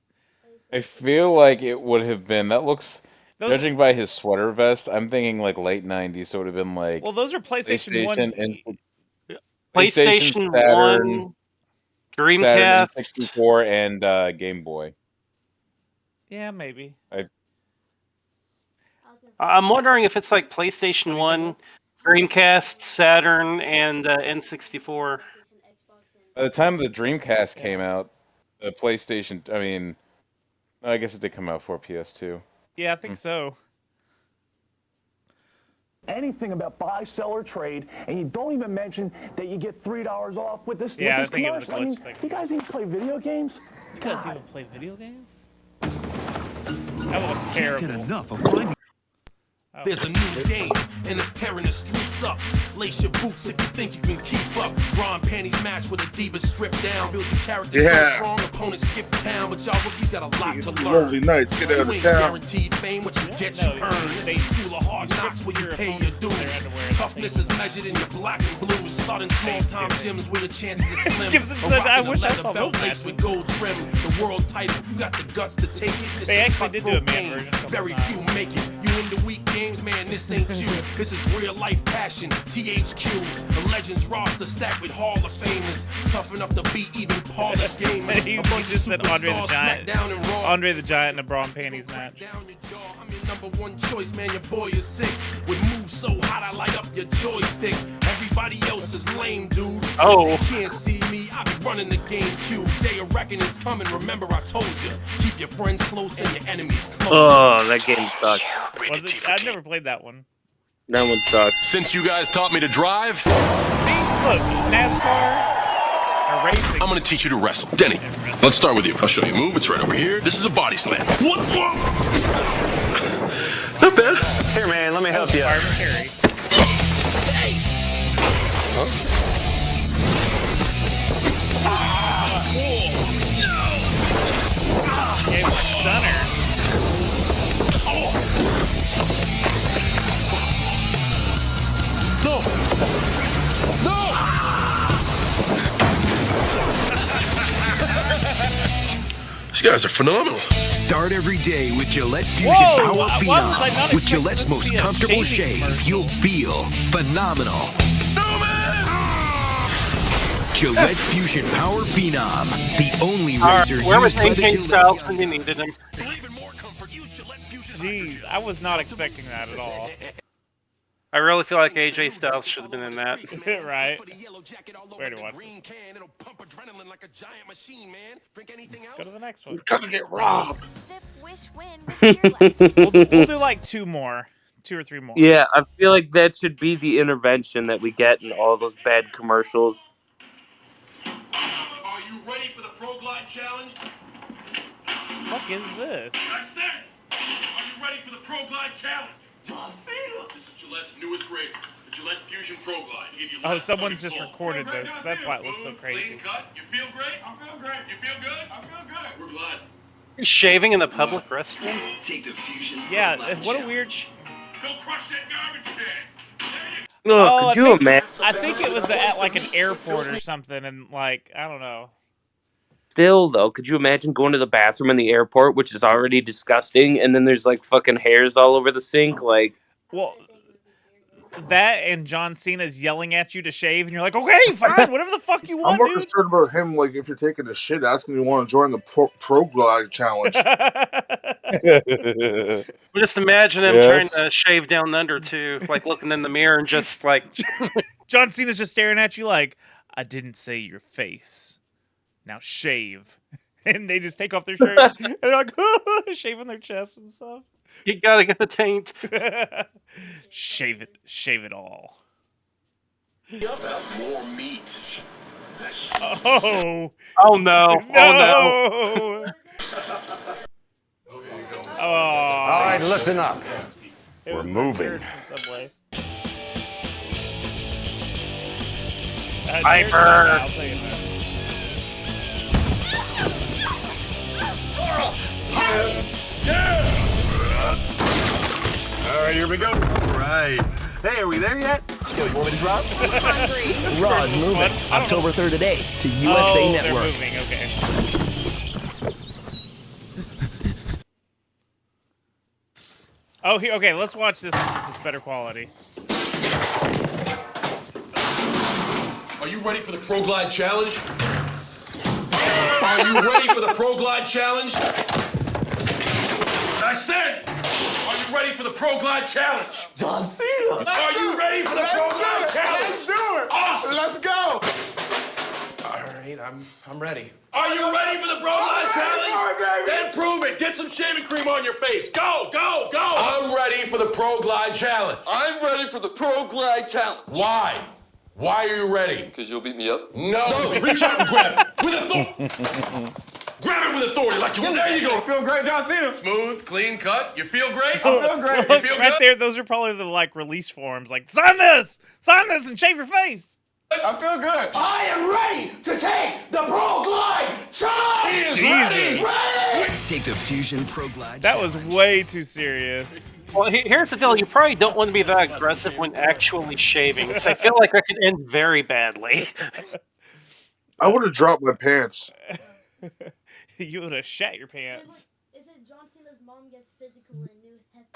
I feel like it would have been. That looks. Judging by his sweater vest, I'm thinking like late '90s. So it would have been like. Well, those are PlayStation 1. PlayStation Saturn, 1, Dreamcast, Saturn, 64, and Game Boy. Yeah, maybe. I'm wondering if it's like PlayStation 1, Dreamcast, Saturn, and N64. By the time the Dreamcast came out, the PlayStation, I mean, I guess it did come out for PS2. Yeah, I think so. Anything about buy, sell, or trade, and you don't even mention that you get $3 off with this Yeah, with this I think it was a commercial. glitch I mean, you guys even play video games? You guys even play video games? That was terrible. Get enough of finding. There's a new game, and it's tearing the streets up. Lace your boots if you think you can keep up. Bra and panties match with a diva stripped down. Build your character so strong, opponents skip town. But y'all rookies got a lot to learn. Lovely nights, get out You of ain't town. guaranteed fame, what you get, you earn. It's a school of hard knocks where you pay your dues. Toughness is measured in your black and blues. Starting small-time gyms where your chances are slim. Gibson said, "I wish I saw those matches with gold trim. The world title, you got the guts to take it. This They is actually did do a man version. very few make it. You into weak games, man, this ain't you. This is real life passion. THQ, the Legends roster stacked with Hall of Famers. Tough enough to beat even Paul's gamers. He just said Andre the Giant. Andre the Giant in a bra and panties match. I'm your number one choice, man. Your boy is sick. With moves so hot, I light up your joystick. Everybody else is lame, dude. Oh. You can't see me, I be running the GameCube. Day of reckoning's coming. Remember, I told you. Keep your friends close and your enemies close. Oh, that game sucks. Was it? I've never played that one. That one sucks. Since you guys taught me to drive, See, look, NASCAR or racing. I'm gonna teach you to wrestle. Denny, let's start with you. I'll show you a move. It's right over here. This is a body slam. What? Not bad. Here, man, let me help you. Fireman Carey. Gave him a stunner. No! No! These guys are phenomenal. Start every day with Gillette Fusion Whoa, Power why was I Phenom. not With expecting Gillette's this to most be a comfortable shaving shave, you'll feel phenomenal. Gillette Fusion Power Phenom, the only razor Where was used by the AJ Gillette. Styles when you needed him? Jeez, I was not expecting that at all. I really feel like AJ Styles should have been in that. Right? Where to watch this? Go to the next one. We've got to get robbed. We'll do like 2 more. 2 or 3 more. Yeah, I feel like that should be the intervention that we get in all those bad commercials. Are you ready for the Pro Glide Challenge? What the fuck is this? I said, are you ready for the Pro Glide Challenge? John Cena! This is Gillette's newest razor. The Gillette Fusion Pro Glide. Give you Oh, someone's just recorded this. That's why it looks so Smooth, crazy. Clean cut. You feel great? I feel great. You feel good? I feel good. We're glad. You're shaving in the public restroom? Take the Fusion Yeah, Pro Glide what a weird. Go crush that garbage can. Oh, could you imagine? I think it was at like an airport or something, and like I don't know. Still, though, could you imagine going to the bathroom in the airport, which is already disgusting, and then there's like fucking hairs all over the sink? Like, well, that and John Cena's yelling at you to shave, and you're like, okay, fine, whatever the fuck you want, I'm more dude. concerned about him, like, if you're taking a shit, asking you want to join the Pro Glide Challenge. Just imagine him Yes. trying to shave down under, too, like looking in the mirror and just like... John Cena's just staring at you like, I didn't say your face. Now shave. And they just take off their shirt and they're like, shaving their chests and stuff. You gotta get the taint. Shave it all. More meat. Oh. Oh no. No. Oh. All right, listen up. We're moving. Hyper. All right, here we go. All right. Hey, are we there yet? Yo, you want me to drop? Raw's moving. October 3rd today to USA Network. They're moving, okay. Oh, okay, let's watch this since it's better quality. Are you ready for the Pro Glide Challenge? Are you ready for the Pro Glide Challenge? I said, are you ready for the Pro Glide Challenge? John Cena. Are you ready for the Pro Glide Challenge? Let's do it. Awesome. Let's go. All right, I'm ready. Are you ready for the Pro Glide Challenge? baby. Then prove it. Get some shaving cream on your face. Go, go, go. I'm ready for the Pro Glide Challenge. I'm ready for the Pro Glide Challenge. Why? Why are you ready? Because you'll beat me up. No. Reach out and grab it with authority. Grab it with authority, like you. There you go. Feel great, John Cena. Smooth, clean cut. You feel great? I feel great. You feel Right good? there, those are probably the like release forms. Like, sign this, and shave your face. I feel good. I am ready to take the Pro Glide Challenge! He is Jesus. ready. Take the Fusion Pro Glide That was Challenge. way too serious. Well, here's the deal. You probably don't want to be that aggressive when actually shaving. 'Cause I feel like that could end very badly. I would have dropped my pants. You would have shat your pants. Is it John Cena's mom gets physical in new head?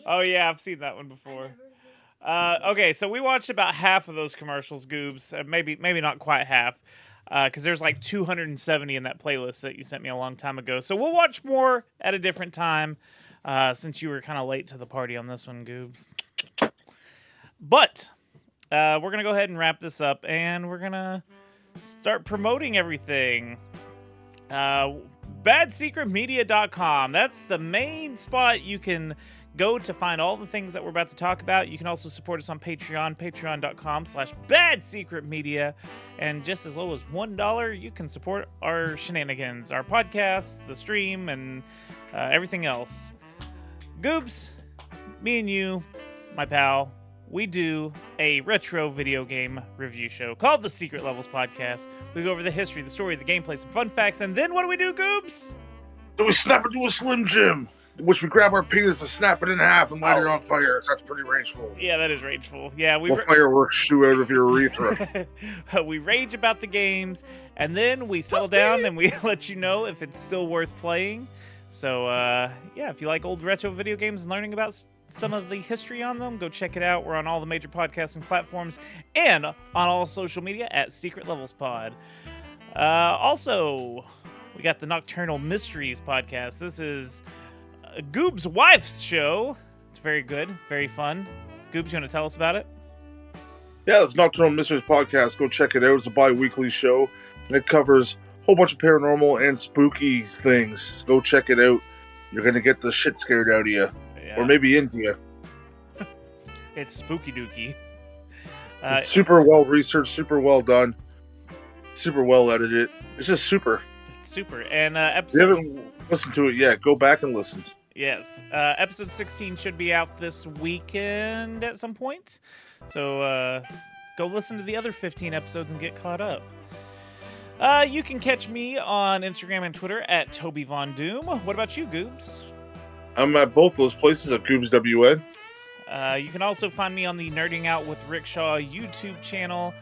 Oh yeah, I've seen that one before. Okay, so we watched about half of those commercials, Goobz. Maybe not quite half, because there's like 270 in that playlist that you sent me a long time ago. So we'll watch more at a different time, since you were kind of late to the party on this one, Goobz. But we're gonna go ahead and wrap this up, and we're gonna start promoting everything. BadSecretMedia.com. That's the main spot you can go to find all the things that we're about to talk about. You can also support us on Patreon, patreon.com/BadSecretMedia. And just as low as $1, you can support our shenanigans, our podcast, the stream, and everything else. Goobz, me and you, my pal, we do a retro video game review show called The Secret Levels Podcast. We go over the history, the story, the gameplay, some fun facts, and then what do we do, Goobz? So we snap it to a Slim Jim, in which we grab our penis and snap it in half and light it on fire. So that's pretty rageful. Yeah, that is rageful. Yeah, Well, fireworks shoot out of your urethra. we rage about the games, and then we settle down and we let you know if it's still worth playing. So, yeah, if you like old retro video games and learning about some of the history on them, go check it out. We're on all the major podcasting platforms and on all social media at Secret Levels Pod. Also, we got the Nocturnal Mysteries podcast. This is Goob's wife's show. It's very good, very fun. Goobz, you want to tell us about it? Yeah, it's Nocturnal Mysteries Podcast. Go check it out. It's a bi-weekly show, and it covers a whole bunch of paranormal and spooky things. Go check it out. You're going to get the shit scared out of you. Yeah. Or maybe into you. It's spooky dooky. It's super well researched, super well done, super well edited. It's just super. It's super. And If you haven't listened to it yet, go back and listen. Yes. Episode 16 should be out this weekend at some point. So go listen to the other 15 episodes and get caught up. You can catch me on Instagram and Twitter at Toby Von Doom. What about you, Goobz? I'm at both those places at Goobz WN. You can also find me on the Nerding Out with Rickshaw YouTube channel.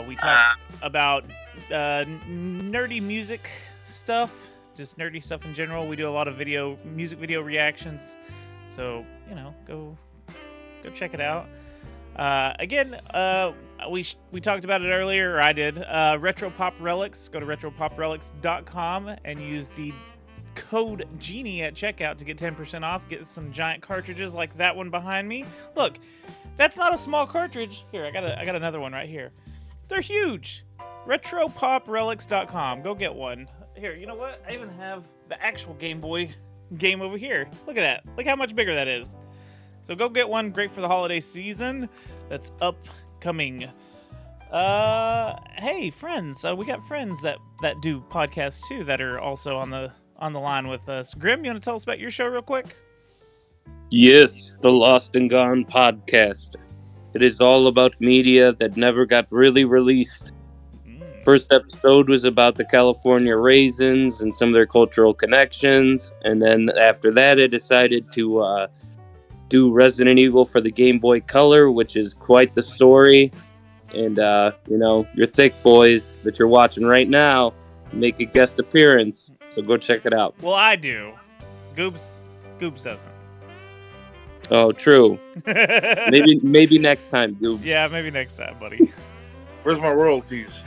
We talk about nerdy music stuff, just nerdy stuff in general. We do a lot of music video reactions. So, go check it out. Again, we talked about it earlier, or I did. Retro Pop Relics. Go to retropoprelics.com and use the code Genie at checkout to get 10% off. Get some giant cartridges like that one behind me. Look, that's not a small cartridge. Here, I got another one right here. They're huge. Retropoprelics.com. Go get one. Here, you know what? I even have the actual Game Boy game over here. Look at that. Look how much bigger that is. So go get one. Great for the holiday season that's upcoming. Hey, friends. We got friends that do podcasts too that are also on the line with us. Grim, you want to tell us about your show real quick? Yes, the Lost and Gone podcast. It is all about media that never got really released. First episode was about the California Raisins and some of their cultural connections. And then after that, I decided to do Resident Evil for the Game Boy Color, which is quite the story. And, your thick boys that you're watching right now make a guest appearance. So go check it out. Well, I do. Goobz doesn't. Oh, true. maybe next time, Goobz. Yeah, maybe next time, buddy. Where's my royalties?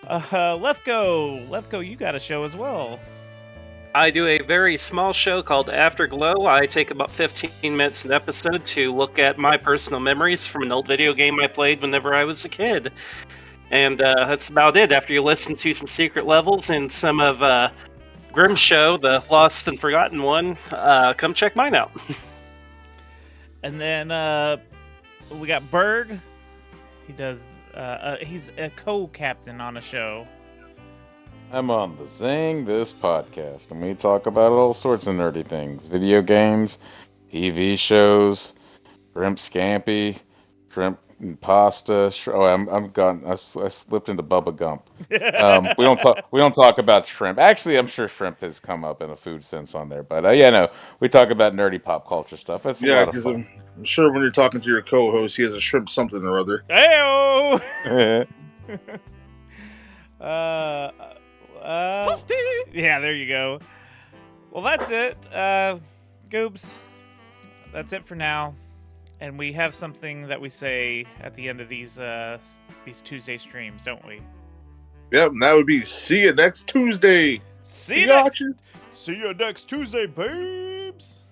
Lethko, you got a show as well. I do a very small show called Afterglow. I take about 15 minutes an episode to look at my personal memories from an old video game I played whenever I was a kid. And that's about it. After you listen to some secret levels and some of Grimm's show, the Lost and Forgotten one, come check mine out. And then we got Berg. He does. He's a co-captain on a show. I'm on the Zing This podcast, and we talk about all sorts of nerdy things: video games, TV shows, shrimp scampi, shrimp and pasta. I'm gone. I slipped into Bubba Gump. We don't talk about shrimp. Actually, I'm sure shrimp has come up in a food sense on there, but we talk about nerdy pop culture stuff. That's a lot of fun. I'm sure when you're talking to your co-host, he has a shrimp something or other. Heyo! Yeah, there you go. Well, that's it. Goobz, that's it for now. And we have something that we say at the end of these Tuesday streams, don't we? Yep, and that would be see you next Tuesday. See you next Tuesday, babes.